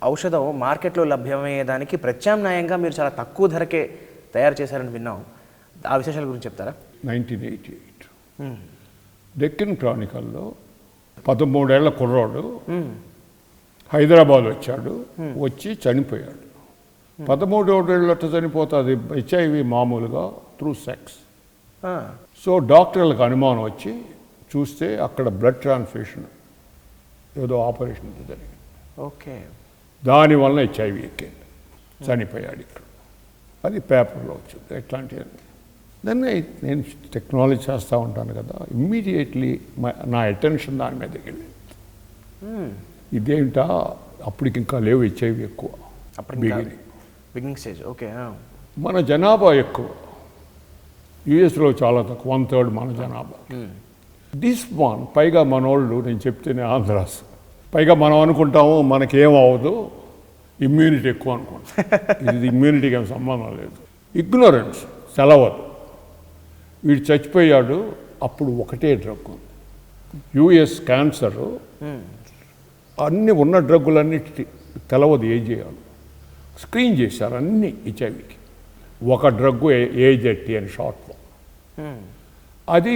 ఔషధం మార్కెట్లో లభ్యమయ్యేదానికి ప్రత్యామ్నాయంగా మీరు చాలా తక్కువ ధరకే తయారు చేశారని విన్నాం. ఆ విశేషాల గురించి చెప్తారా? 1988 డెక్కన్ క్రానికల్లో 13 ఏళ్ల కుర్రాడు హైదరాబాద్ వచ్చాడు, వచ్చి చనిపోయాడు. 13 ఏళ్ళతో చనిపోతుంది హెచ్ఐవి మామూలుగా త్రూ సెక్స్. సో డాక్టర్లకు అనుమానం వచ్చి చూస్తే అక్కడ బ్లడ్ ట్రాన్స్ఫ్యూషన్ ఏదో ఆపరేషన్ జరిగింది. ఓకే. దానివల్ల హెచ్ఐవి ఎక్కింది, చనిపోయాడు ఇక్కడ. అది పేపర్లో వచ్చింది. ఎట్లాంటివన్నీ దాన్ని నేను టెక్నాలజీ చేస్తూ ఉంటాను కదా, ఇమ్మీడియట్లీ నా అటెన్షన్ దాని మీదకి వెళ్ళింది. ఇదేంటా అప్పటికి ఇంకా లేవు హెచ్ఐవి ఎక్కువ, బిగినింగ్ స్టేజ్. ఓకే. మన జనాభా ఎక్కువ, యుఎస్లో చాలా తక్కువ, 1/3 మన జనాభా. దిస్ వన్ పైగా మనోళ్ళు, నేను చెప్తేనే ఆంధ్రాస్, పైగా మనం అనుకుంటాము మనకేం అవ్వదు, ఇమ్యూనిటీ ఎక్కువ అనుకుంటాం. ఇది ఇమ్యూనిటీకి ఏం సంబంధం లేదు, ఇగ్నోరెన్స్ సెలవదు. వీడు చచ్చిపోయాడు, అప్పుడు ఒకటే డ్రగ్ ఉంది. యుఎస్ క్యాన్సరు అన్ని ఉన్న డ్రగ్గులన్నీ తెలవదు ఏం చేయాలి. స్క్రీన్ చేశారు అన్ని హెచ్ఐవికి. ఒక డ్రగ్గు ఏజెట్టి అని షార్ట్ ఫామ్, అది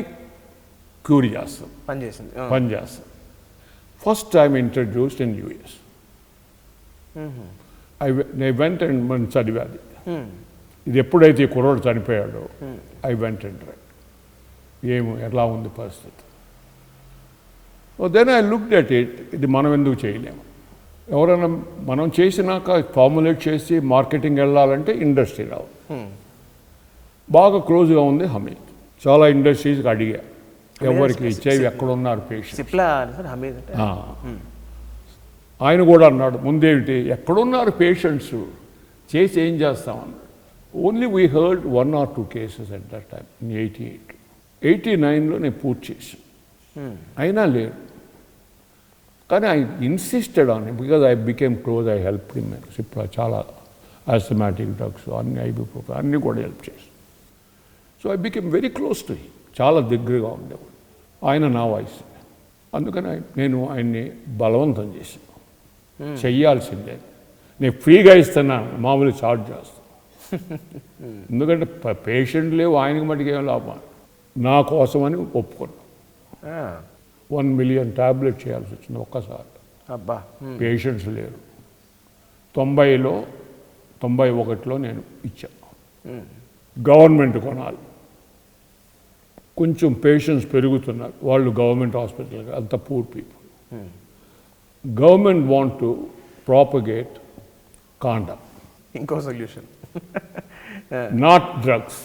క్యూర్ చేస్తుంది, పనిచేస్తుంది. First time introduced in US. I went మనం చదివాది. ఇది ఎప్పుడైతే ఈ కుర్రోడు చనిపోయాడో ఐ వెంట అండ్ రైట్ ఎలా ఉంది పరిస్థితి. Then I looked at it, ఇది మనం ఎందుకు చేయలేము. ఎవరైనా మనం చేసినాక ఫార్ములేట్ చేసి మార్కెటింగ్ వెళ్ళాలంటే ఇండస్ట్రీ రావాలి. బాగా క్లోజ్గా ఉంది హమీద్. చాలా ఇండస్ట్రీస్కి అడిగా, ఎవరికి హెచ్ఐవి ఎక్కడున్నారు పేషెంట్. ఆయన కూడా అన్నాడు, ముందేమిటి ఎక్కడున్నారు పేషెంట్స్, చేసి ఏం చేస్తామన్నాడు. Only we heard 1 or 2 cases at that time in 88. 89లో నేను పూర్తి చేశాను, అయినా లేడు. కానీ I insisted on him because I became close. I help him. ఇప్పుడు చాలా ఆస్థమాటిక్ డ్రగ్స్ అన్ని ఐబుప్రోఫెన్ అన్నీ కూడా హెల్ప్ చేశాను. So I became very close to him. చాలా దగ్గరగా ఉండేవాడు. ఆయన నా వయసు, అందుకని నేను ఆయన్ని బలవంతం చేశాను, చెయ్యాల్సిందే. నేను ఫ్రీగా ఇస్తున్నాను, మామూలు ఛార్జ్ చేస్తాను. ఎందుకంటే పేషెంట్ లేవు, ఆయనకి మటుకు ఏం లాభం. నా కోసమని ఒప్పుకున్నాను. 1 million ట్యాబ్లెట్ చేయాల్సి వచ్చింది ఒక్కసారి. పేషెంట్స్ లేరు. 90లో 91లో నేను ఇచ్చాను. గవర్నమెంట్ కొనాలి, కొంచెం పేషెంట్స్ పెరుగుతున్నారు, వాళ్ళు గవర్నమెంట్ హాస్పిటల్కి, అంత poor people. Government want to propagate condom, ఇంకో solution, not drugs.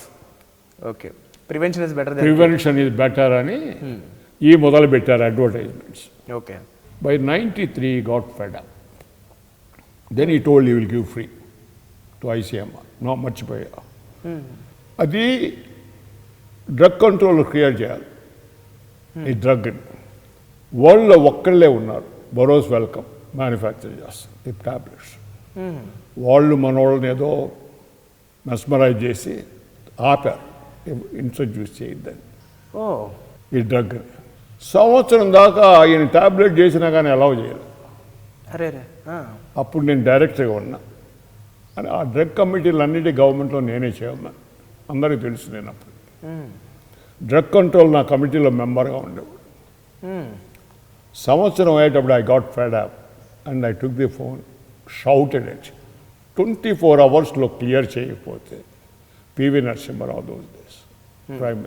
Okay, prevention is better అని ఈ మొదలు పెట్టారు advertisements. Okay. By 93 got fed up. Then he told you will give free to ICMR. No, మర్చిపోయా. అది drug control create చేయాలి ఈ drug. వరల్డ్లో ఒక్కళ్ళే ఉన్నారు, బరోస్ వెల్కమ్ మ్యానుఫ్యాక్చర్ చేస్తారు ఈ ట్యాబ్లెట్స్. వాళ్ళు మనోళ్ళని ఏదో మెస్మరైజ్ చేసి ఆపారు, ఇంట్రడ్యూస్ చేయొద్దని ఈ డ్రగ్. సంవత్సరం దాకా ఆయన ట్యాబ్లెట్ చేసినా కానీ అలౌ చేయలేదు. అప్పుడు నేను డైరెక్టర్గా ఉన్నా. అని ఆ డ్రగ్ కమిటీలు అన్నిటి గవర్నమెంట్లో నేనే చైర్మన్, అందరికీ తెలుసు. నేను అప్పుడు డ్రగ్ కంట్రోల్ నా కమిటీలో మెంబర్గా ఉండేవాడు. సంవత్సరం అయ్యేటప్పుడు I got fed up and I took the phone, shouted it. 24 అవర్స్లో క్లియర్ చేయకపోతే PV Narasimha Rao those days prime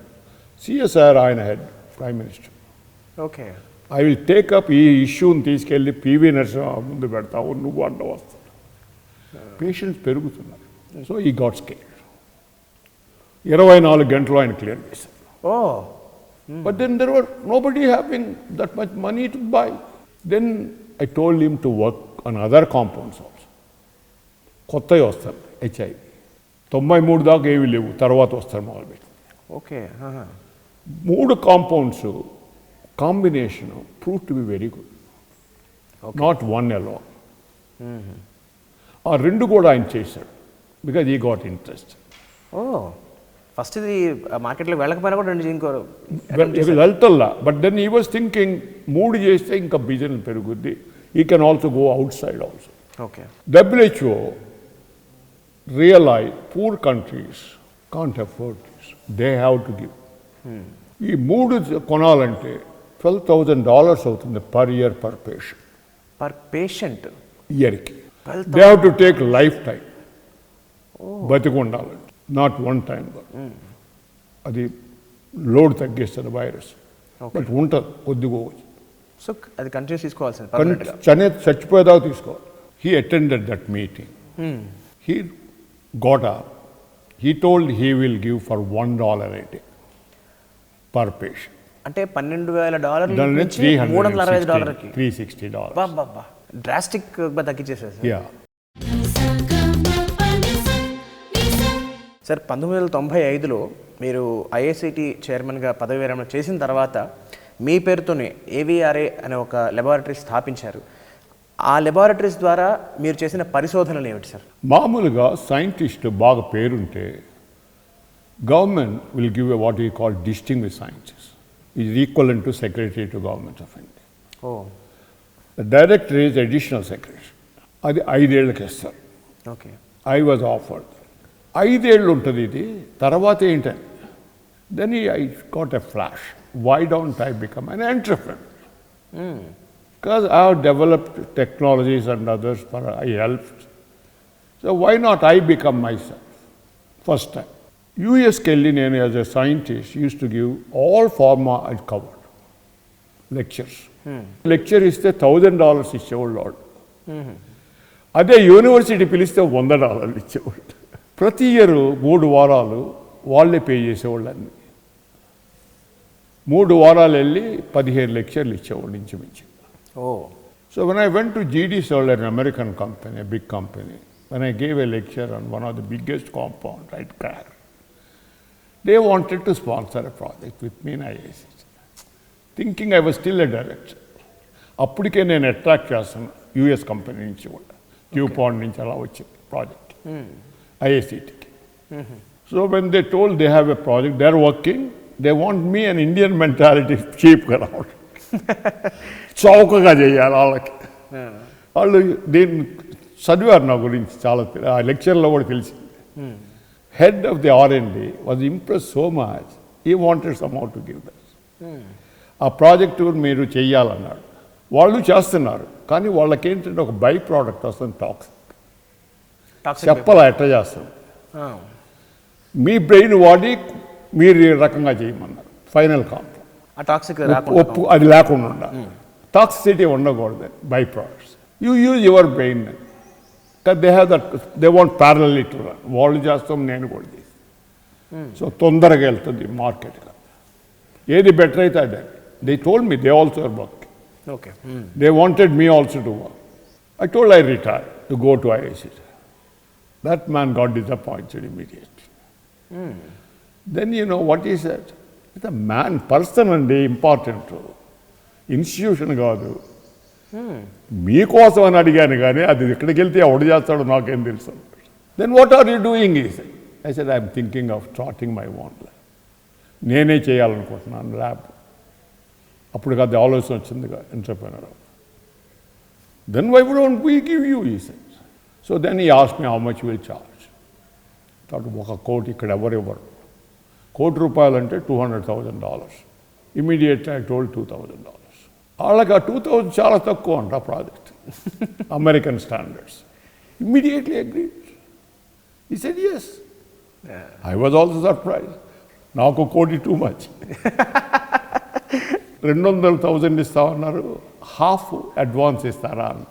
CSR ఆయన head, prime minister. Okay. I will take up ఈ ఇష్యూని తీసుకెళ్ళి పివి నరసింహ ముందు పెడతావు నువ్వు అంట వస్తావు. పేషెంట్స్ పెరుగుతున్నారు. సో ఈ గాట్ స్కేర్. 24 గంటలు ఆయన క్లియర్ చేశారు. Oh but then there were nobody having that much money to buy. Then I told him to work on other compounds also. కొత్తవి వస్తారు HIV. 93 దాకా ఏమీ లేవు, తర్వాత వస్తారు మొదలుపెట్టి. Okay. 3 compounds combination prove to be very good. Not one alone. ఆ 2 కూడా ఆయన చేశాడు బికాజ్ ఈ గాట్ ఇంట్రెస్ట్. ఓ ఫస్ట్ ఇది మార్కెట్లో వెళ్ళకపోయినా కూడా ఇంకో వెళ్తల్లా. But then he was thinking 3 చేస్తే ఇంకా బిజినెస్ పెరుగుద్ది. He can also go outside also. Okay. WHO realize poor countries can't afford this. They have to give. ఈ 3 కొనాలంటే $12,000 అవుతుంది per year per patient. Per patient ఇయర్కి. They have to take life time. బతికి ఉండాలండి, not one time. అది load తగ్గిస్తుంది virus. But ఉంటుంది కొద్దిగా. సో అది కంటిన్యూస్ తీసుకోవాల్సింది. చచ్చిపోయేదాకా తీసుకోవాలి. He attended that meeting. He got up. He told he will give for $1 a day per patient. అంటే $12,000 నుంచి $365కి $360. డ్రాస్టిక్ తగ్గించేసారు. యా. సార్ 1995లో మీరు IICT చైర్మన్గా పదవి విరమణ చేసిన తర్వాత మీ పేరుతోనే AVRA అనే ఒక లెబారెటరీ స్థాపించారు. ఆ లెబారెటరీస్ ద్వారా మీరు చేసిన పరిశోధనలు ఏమిటి సార్? మామూలుగా సైంటిస్ట్ బాగా పేరుంటే government will give a what you call distinguish scientist. Is equivalent to secretary to government of India. ఓ the director is additional secretary. అది 5 ఏళ్ళకి ఇస్తారు. ఓకే. ఐ వాజ్ ఆఫర్డ్ 5 ఏళ్ళు ఉంటుంది ఇది. తర్వాత ఏంటని then I got a flash. Why don't I become an entrepreneur? Because I have developed technologies and others, for I helped. So why not I become myself? First time. US Kelly nenu as a scientist used to give all pharma I covered. Lectures. Lecture ఇస్తే $1,000 ఇచ్చేవాళ్ళు. అదే university పిలిస్తే $100 ఇచ్చేవాళ్ళు. ప్రతి year 3 వారాలు వాళ్ళే pay చేసేవాళ్ళు. అన్ని 3 వారాలు వెళ్ళి 15 లెక్చర్లు ఇచ్చేవాళ్ళు ఇంచుమించు. Oh. So when I went to GD Solar, an American company, a big company, when I gave a lecture on one of the biggest compound, right, car, they wanted to sponsor a project with me in IICT. Thinking I was still a director. అప్పటికే నేను attract చేస్తాను US company నుంచి కూడా, క్యూపాండ్ నుంచి అలా వచ్చే project IICTకి. So when they told they have a project, they are working, they want me an Indian mentality, cheap around. చౌకగా చేయాలి వాళ్ళకి. వాళ్ళు దీన్ని చదివారు నా గురించి చాలా. ఆ లెక్చర్లో కూడా తెలిసింది. Head of the R&D was impress so much, he wanted somehow to give that. ఆ ప్రాజెక్టు మీరు చెయ్యాలన్నాడు. వాళ్ళు చేస్తున్నారు, కానీ వాళ్ళకేంటంటే ఒక బై ప్రోడక్ట్ వస్తుంది, టాక్సిక్. చెప్పాలా ఎట్లా చేస్తాం? మీ బ్రెయిన్ వాడి మీరు ఈ రకంగా చేయమన్నారు. ఫైనల్ కాంపౌండ్ అది లేకుండా ఉండాలి. టాక్సిసిటీ ఉండకూడదు by products. You use your brain. They have that, they want parallelly to run. వాళ్ళు చేస్తాం, నేను కూడా చేస్తాను. సో తొందరగా వెళ్తుంది మార్కెట్గా. ఏది బెటర్ అయితే అదే. They told me they also are work. Okay. They wanted me also to work. I told I retire to go to IICT. That man got disappointed immediately. Then you know what is that? It a man, person అండి important, institution కాదు. మీకోసం అని అడిగాను, కానీ అది ఎక్కడికి వెళ్తే ఎవడు చేస్తాడో నాకేం తెలుసు. Then what are you doing? I said I'm thinking of starting my own lab. నేనే చేయాలనుకుంటున్నాను ల్యాబ్. అప్పుడు అది ఆలోచన వచ్చిందిగా entrepreneur. Then why don't we give you? So then he asked me how much will charge. కాబట్టి 1 కోటి ఇక్కడ ఎవరు ₹1 కోటి అంటే $200,000. Immediately I told $2,000. వాళ్ళకి ఆ 2,000 చాలా తక్కువ అంట ఆ project, American standards. Immediately agreed. He said yes. I was also surprise. నాకు 1 కోటి టూ మచ్. 200,000 ఇస్తామన్నారు, హాఫ్ అడ్వాన్స్ ఇస్తారా అన్న.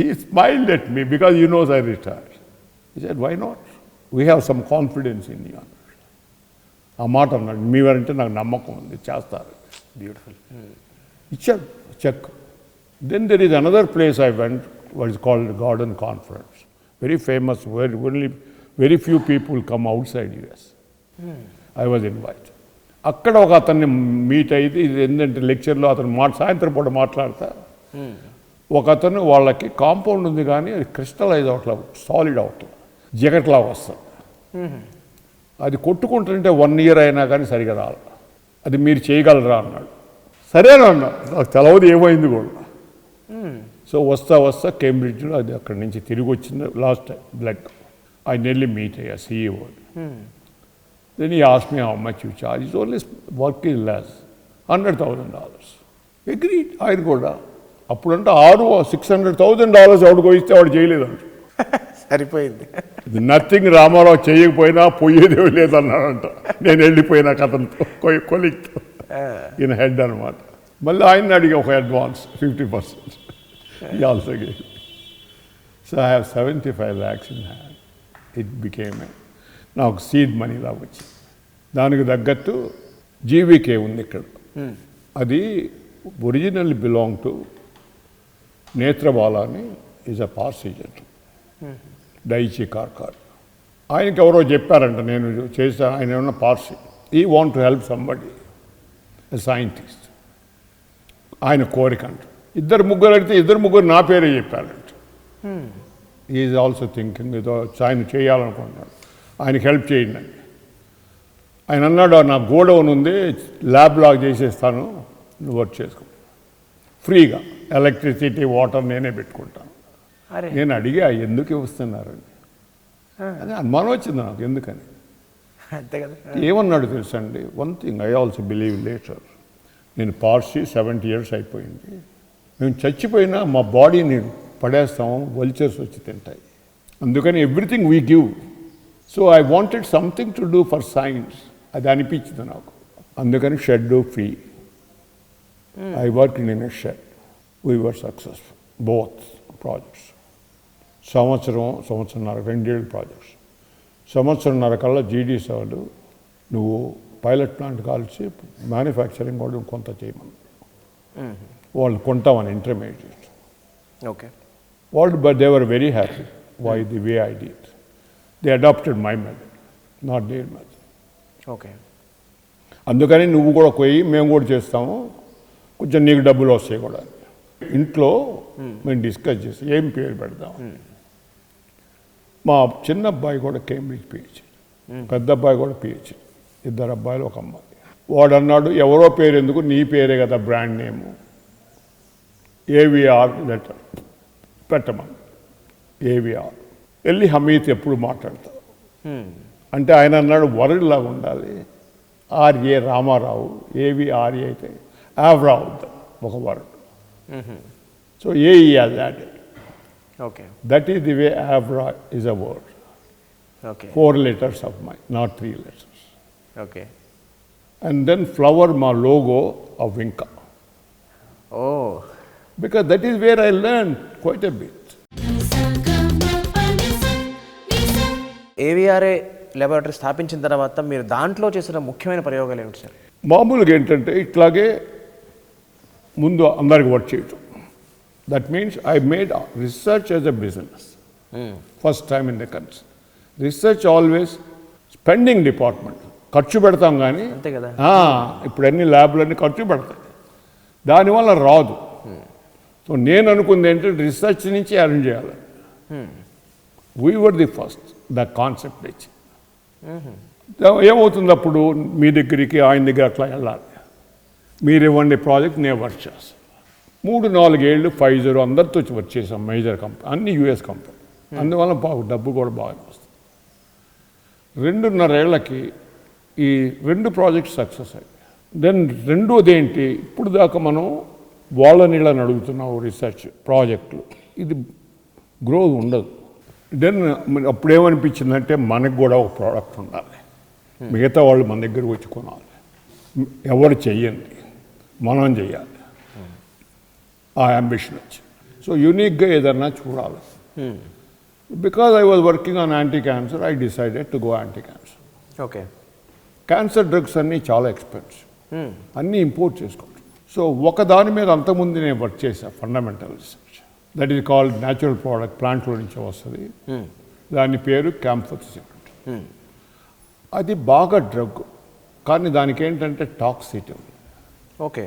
He smiled at me because you knows I retired. He said why not, we have some confidence in you అన్నాడు. ఆ మాట అన్నాడు. మీవారంటే నాకు నమ్మకం ఉంది, చేస్తారు. బ్యూటిఫుల్. ఇచ్చాడు check. Then there is another place I went, what is called Garden Conference. Very famous, where only very few people come outside US. I was invited. అక్కడ ఒక అతన్ని మీట్ అయితే, ఇది ఏంటంటే లెక్చర్లో అతను సాయంత్రం పూట మాట్లాడతా, ఒక అతను వాళ్ళకి కాంపౌండ్ ఉంది కానీ అది క్రిస్టలైజ్ అవట్లా, సాలిడ్ అవట్లా, జిగట్లా వస్తుంది. అది కొట్టుకుంటుంటే 1 year అయినా కానీ సరిగా రాలి. అది మీరు చేయగలరా అన్నాడు. సరేనా అన్నాడు, నాకు తెలవదు ఏమైంది కూడా. సో వస్తా కేంబ్రిడ్జ్లో అది అక్కడి నుంచి తిరిగి వచ్చింది last time blood. I Nelly meet అయ్యా CEO. దెన్ ఈ ask me how much you charge. Is only work is less, $100,000. Agreed. ఆయన కూడా అప్పుడంటే $600,000 ఎవడికి ఇస్తే వాడు చేయలేదంట. సరిపోయింది. నథింగ్, రామారావు చేయకపోయినా పోయేదే లేదన్నాడంట. నేను వెళ్ళిపోయినా కథలతో కొలిక్తో ఈయన హెడ్ అనమాట. మళ్ళీ ఆయన అడిగి ఒక advance 50%. He also gave. So I have 75 lakhs in hand. It became నాకు సీడ్ మనీ లాగా వచ్చింది. దానికి తగ్గట్టు జీవికే ఉంది ఇక్కడ. అది ఒరిజినల్లీ బిలాంగ్ టు నేత్రబాల అని ఈజ్ అ పార్సీ జెంట్, డైచి కార్కార్. ఆయనకి ఎవరో చెప్పారంట, నేను చేశాను, ఆయన ఏమన్నా పార్సీ, ఈ want to help somebody, a scientist. ఆయన కోరిక అంట. 2-3 అడిగితే 2-3 నా పేరే చెప్పారంట. ఈజ్ ఆల్సో థింకింగ్ ఏదో ఆయన చేయాలనుకుంటున్నాడు, ఆయనకి హెల్ప్ చేయండి అని. ఆయన అన్నాడు, నా గోడౌన్ ఉంది, ల్యాబ్ లాగా చేసేస్తాను, నువ్వు వర్క్ చేసుకో ఫ్రీగా, ఎలక్ట్రిసిటీ వాటర్ నేనే పెట్టుకుంటాను. నేను అడిగా ఎందుకు ఇస్తున్నారని, అది అనుమానం వచ్చింది నాకు ఎందుకని. అంతే కదా. ఏమన్నాడు తెలుసండి, one thing I also believe later, నేను పార్సీ 70 years అయిపోయింది, మేము చచ్చిపోయినా మా బాడీని పడేస్తాము, వల్చర్స్ వచ్చి తింటాయి, అందుకని everything we give. So I wanted something to do for science, అది అనిపించింది నాకు. అందుకని shed free. I work in a shed. We were successful both projects. సంవత్సరంన్నర 2 ఏళ్ళు ప్రాజెక్ట్స్. సంవత్సరంన్నర కల్లా GDC వాళ్ళు నువ్వు పైలట్ ప్లాంట్ కాల్చి మ్యానుఫ్యాక్చరింగ్ కూడా కొంత చేయమని వాళ్ళు కొంటామని ఇంటర్మీడియట్. ఓకే. వాళ్ళు but they were very happy why the way I did. They adapted my method, not their method. Okay. అందుకని నువ్వు కూడా పోయి మేము కూడా చేస్తాము, కొంచెం నీకు డబ్బులు వస్తాయి కూడా. ఇంట్లో మేము డిస్కస్ చేసి ఏం పేరు పెడదాం. మా చిన్న అబ్బాయి కూడా కేంబ్రిడ్జ్ PhD, పెద్ద అబ్బాయి కూడా PhD, 2 అబ్బాయిలు 1 అమ్మాయి. వాడు అన్నాడు, ఎవరో పేరు ఎందుకు, నీ పేరే కదా బ్రాండ్ నేము, AVR లెటర్ పెట్టమని. AVR వెళ్ళి హమీద్ ఎప్పుడు మాట్లాడతావు అంటే ఆయన అన్నాడు, వరల్డ్ లాగా ఉండాలి, RA రామారావు, AVRA అయితే AVRA అవుతుంది ఒక word. So AE has added. Okay. That is the way AVRA is a word. Okay. 4 letters of mine, not 3 letters. Okay. And then flower my logo of Vinca. Oh. Because that is where I learned quite a bit. AVRA laboratory స్థాపించిన తర్వాత మీరు దాంట్లో చేసిన ముఖ్యమైన ప్రయోగాలు ఏమిటి sir? మామూలుగా ఏంటంటే ఇట్లాగే ముందు అందరికి వర్క్ చేయటం. That means I made research as a business first time in the country. Research always spending department, ఖర్చు పెడతాం కానీ అంతే కదా. ఇప్పుడు అన్ని ల్యాబ్లన్నీ ఖర్చు పెడతాయి, దానివల్ల రాదు. సో నేను అనుకుంది ఏంటంటే రీసెర్చ్ నుంచి అరేంజ్ చేయాలి. We were the first the concept ఇచ్చి. ఏమవుతుంది అప్పుడు మీ దగ్గరికి ఆయన దగ్గర అట్లా వెళ్ళాలి, మీరు ఇవ్వండి ప్రాజెక్ట్, నేను వర్క్ చేస్తాను. 3-4 ఏళ్ళు ఫైజర్ అందరితో వర్క్ చేసాం, మేజర్ కంపెనీ, అన్ని US కంపెనీ. అందువల్ల బాగా డబ్బు కూడా బాగానే వస్తుంది. 2.5 ఏళ్ళకి ఈ 2 ప్రాజెక్ట్స్ సక్సెస్ అయ్యాయి. దెన్ రెండోది ఏంటి, ఇప్పుడు దాకా మనం వాళ్ళ నీళ్ళని అడుగుతున్నావు రీసెర్చ్ ప్రాజెక్టులు, ఇది గ్రోత్ ఉండదు. దెన్ అప్పుడు ఏమనిపించిందంటే మనకు కూడా ఒక ప్రోడక్ట్ ఉండాలి, మిగతా వాళ్ళు మన దగ్గర వచ్చి కొనాలి, ఎవరు చెయ్యండి. మనం చేయాలి. ఆ అంబిషన్ వచ్చి సో యూనిక్గా ఏదన్నా చూడాలి. Because I was working on anti cancer, I decided to go anti cancer. Okay. Cancer drugs అన్నీ చాలా ఎక్స్పెన్సివ్, అన్నీ ఇంపోర్ట్ చేసుకుంటాం. సో ఒక దాని మీద అంతకుముందు నేను వర్క్ చేశాను, fundamental research, that is called natural product, ప్లాంట్లో నుంచి వస్తుంది. దాని పేరు క్యాంఫర్సిన్. అది బాగా డ్రగ్, కానీ దానికి ఏంటంటే టాక్సిటీ ఉంది. ఓకే.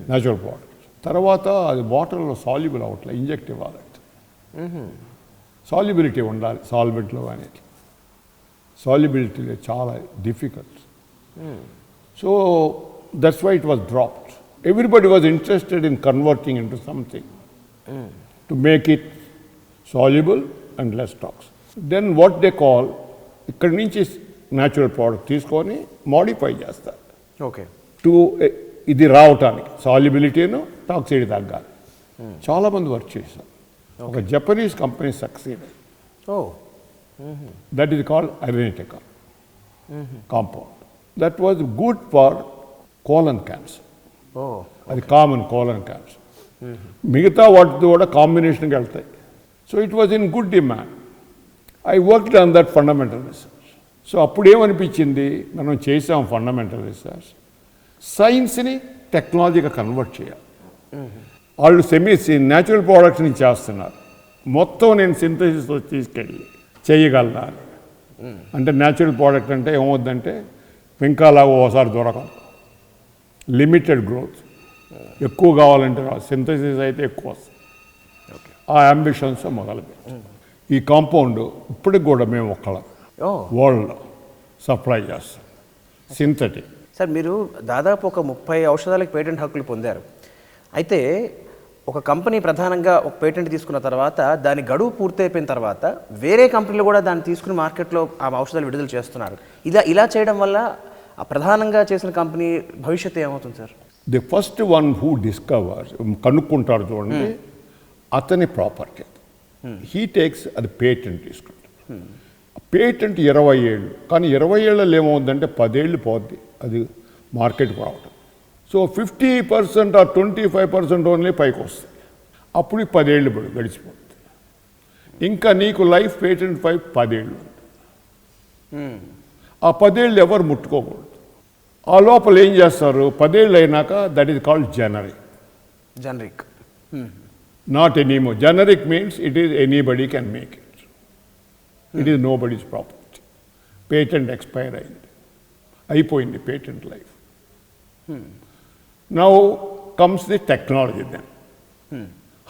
న్యాచురల్ ప్రోడక్ట్ తర్వాత అది వాటర్లో సాల్యుబుల్ అవ్వట్లే, ఇంజెక్ట్ ఇవ్వాలి. సాల్యుబిలిటీ ఉండాలి సాల్వెంట్లో, కానీ సాల్యుబిలిటీ చాలా difficult. So that's why it was dropped. Everybody was interested in converting into something to make it soluble and less tox. Then what they call, ఇక్కడి నుంచి న్యాచురల్ ప్రోడక్ట్ తీసుకొని modify చేస్తారు. Okay. టు ఇది రావటానికి సాల్యుబిలిటీను టాక్సిటీ తగ్గాలి. చాలామంది వర్క్ చేశారు. ఒక Japanese company succeed. That is called అరెనిటికా compound. That was good for colon cancer. అది కామన్ కోలన్ క్యాన్సర్. మిగతా వాటితో కూడా కాంబినేషన్కి వెళ్తాయి. So it was in good demand. I worked on that fundamental research. So అప్పుడు ఏమనిపించింది, మనం చేసాం ఫండమెంటల్ రీసెర్చ్, సైన్స్ని టెక్నాలజీగా కన్వర్ట్ చేయాలి. వాళ్ళు న్యాచురల్ ప్రోడక్ట్స్ని చేస్తున్నారు, మొత్తం నేను సింథసిస్తో తీసుకెళ్ళి చేయగలనా. అంటే న్యాచురల్ ప్రోడక్ట్ అంటే ఏమవుద్దంటే వెంకాలాగా ఓసారి దొరకదు, లిమిటెడ్ గ్రోత్, ఎక్కువ కావాలంటే సింథసిస్ అయితే ఎక్కువ వస్తుంది. ఆ అంబిషన్స్ మొదలుపెట్టి ఈ కాంపౌండ్ ఇప్పటికి కూడా మేము ఒక్కళ్ళం వరల్డ్లో సప్లై చేస్తాం సింథటిక్. సార్, మీరు దాదాపు ఒక 30 ఔషధాలకు పేటెంట్ హక్కులు పొందారు. అయితే ఒక కంపెనీ ప్రధానంగా ఒక పేటెంట్ తీసుకున్న తర్వాత దాని గడువు పూర్తయిపోయిన తర్వాత వేరే కంపెనీలు కూడా దాన్ని తీసుకుని మార్కెట్లో ఆ ఔషధాలు విడుదల చేస్తున్నారు. ఇలా చేయడం వల్ల ఆ ప్రధానంగా చేసిన కంపెనీ భవిష్యత్తు ఏమవుతుంది sir? The first one who discover, కనుక్కుంటారు చూడండి, అతని ప్రాపర్టీ. హీ టేక్స్ అది పేటెంట్ తీసుకుంటారు. పేటెంట్ 20 ఏళ్ళు, కానీ 20 ఏళ్ళలో ఏమవుతుందంటే 10 ఏళ్ళు పోద్ది అది మార్కెట్కి రావటం. సో 50% ఆర్ 25% ఓన్లీ పైకి వస్తాయి. అప్పుడు 10 ఏళ్ళు గడిచిపోతుంది. ఇంకా నీకు లైఫ్ పేటెంట్ 10 ఏళ్ళు ఉంది. ఆ 10 ఏళ్ళు ఎవరు ముట్టుకోకూడదు. ఆ లోపల ఏం చేస్తారు, 10 ఏళ్ళు అయినాక that is called generic. Not anymore. Generic means it is anybody can make it. It is nobody's property. Patent expire అయింది, అయిపోయింది patent life. Now comes the technology. Then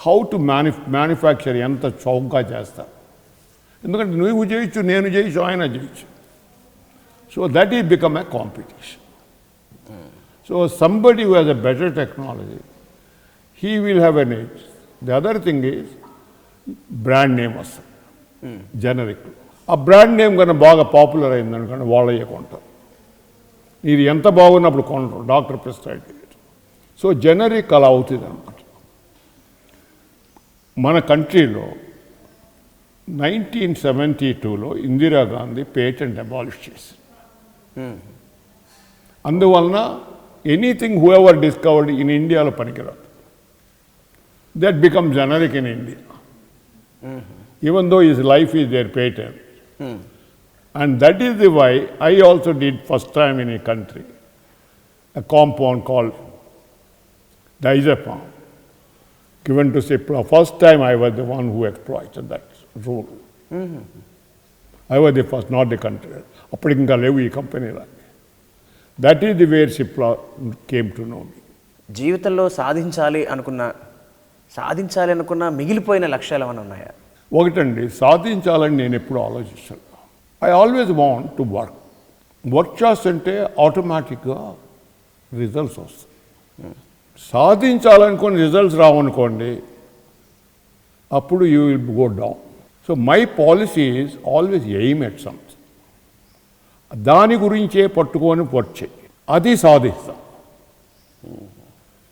how to manufacture ఎంత చౌకగా చేస్తారు. ఎందుకంటే నువ్వు చేయొచ్చు, నేను చేయొచ్చు, ఆయన చేయొచ్చు. So that is become a competition. So somebody who has a better technology, he will have an edge. The other thing is brand name వస్తుంది జనరిక్. ఆ బ్రాండ్ నేమ్ కన్నా బాగా పాపులర్ అయింది అనుకోండి, వాళ్ళయ్యే కొంటారు. ఇది ఎంత బాగున్నప్పుడు కొనరు, డాక్టర్ ప్రిస్క్రైబ్ చేయరు. సో జనరిక్ అలా అవుతుంది అన్నమాట. మన కంట్రీలో 1972లో ఇందిరాగాంధీ పేటెంట్ అబాలిష్ చేసింది. అందువలన anything who ever discovered in ఇండియాలో పనికిరాదు. That become generic in India. Even though his life is their patent. And that is the why I also did first time in a country a compound called diazepam given to Cheppalani. First time I was the one who exploited that rule. I was the first, not the country. Appudu inga levu ee company la. That is the way Cheppalani came to know me. జీవితంలో సాధించాలి అనుకున్న మిగిలిపోయిన లక్ష్యాలు ఏమైనా ఉన్నాయా? ఒకటండి, సాధించాలని నేను ఎప్పుడు ఆలోచిస్తాను. I always want to work చేస్తుంటే ఆటోమేటిక్గా రిజల్ట్స్ వస్తాయి. సాధించాలనుకుని రిజల్ట్స్ రావనుకోండి, అప్పుడు you will go down. So my policy is always aim at something. దాని గురించే పట్టుకొని వర్క్ చేయి, అది సాధిస్తాం.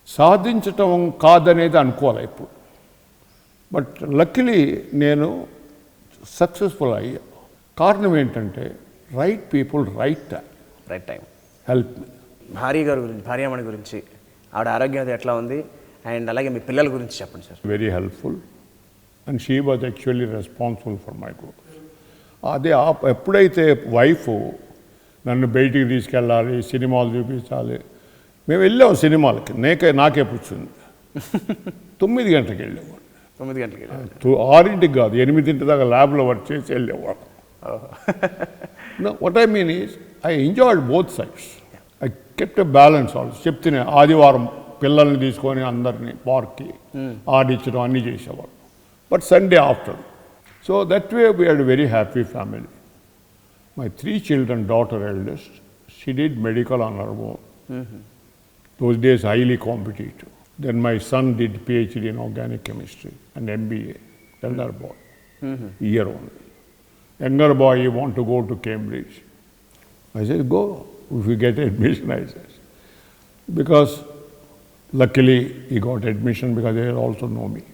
సాధించటం కాదనేది అనుకోవాలి ఇప్పుడు. బట్ లక్కీలీ నేను సక్సెస్ఫుల్ అయ్యా. కారణం ఏంటంటే right people right time help me. భార్యామణి గురించి ఆవిడ ఆరోగ్యం అది ఎట్లా ఉంది, అండ్ అలాగే మీ పిల్లల గురించి చెప్పండి sir. Very helpful and she was actually responsible for my growth. అదే ఎప్పుడైతే వైఫ్ నన్ను బయటికి తీసుకెళ్ళాలి, సినిమాలు చూపించాలి, మేము వెళ్ళాము సినిమాలకి, నాకే పుచ్చింది 9 గంటలకు వెళ్ళేవాడు. 9 గంటలకి 6ంటికి కాదు, 8 దాకా ల్యాబ్లో వర్క్ చేసి వెళ్ళేవాడు. What I mean is I enjoyed both sides. I kept a balance also. చెప్తేనే ఆదివారం పిల్లల్ని తీసుకొని అందరినీ పార్క్కి ఆడించడం అన్నీ చేసేవాడు. But Sunday after. So that way we had very happy family. My 3 children, daughter eldest, she did medical on her own. Those days highly competitive. Then my son did PhD in organic chemistry and MBA, elder boy, year only. Younger boy, he want to go to Cambridge. I said, go, if you get admission, I said. Because luckily he got admission because they also know me.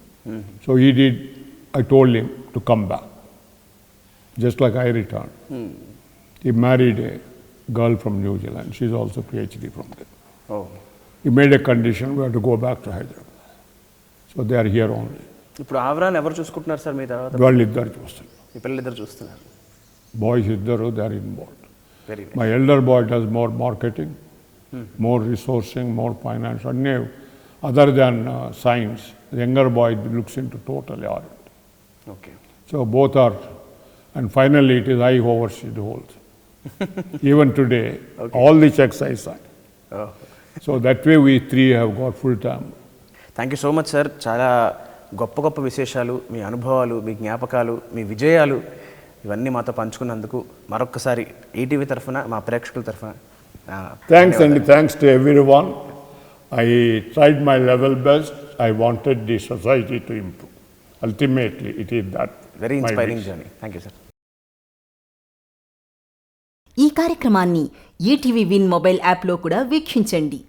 So he did, I told him to come back, just like I returned. He married a girl from New Zealand. She's also PhD from there. Oh. He made a condition we have to go back to Hyderabad. So they are here only. ఇప్పుడు ఆవరాని ఎవరు చూసుకుంటున్నారు sir మీ తర్వాత? వాళ్ళిద్దరు చూస్తారు. మీ పిల్లలిద్దరు చూస్తున్నారు. Boys ఇద్దరు, they are involved. Very nice. My elder boy does more marketing, more resourcing, more finance. And other than science, the younger boy looks into totally R&D. Okay. So both are, and finally it is I who oversee the whole thing. Even today, all the checks I sign. Oh. So that way we 3 have got full time. Thank you so much sir. చాలా గొప్ప గొప్ప విశేషాలు, మీ అనుభవాలు, మీ జ్ఞాపకాలు, మీ విజయాలు ఇవన్నీ మాతో పంచుకున్నందుకు మరొక్కసారి ఈటీవీ తరఫున, మా ప్రేక్షకుల తరఫున Thanks and thanks to everyone. I tried my level best. I wanted the society to improve. Ultimately, it is that. Very inspiring journey. Thank you sir. ఈ కార్యక్రమాన్ని ఈటీవీ విన్ మొబైల్ యాప్లో కూడా వీక్షించండి.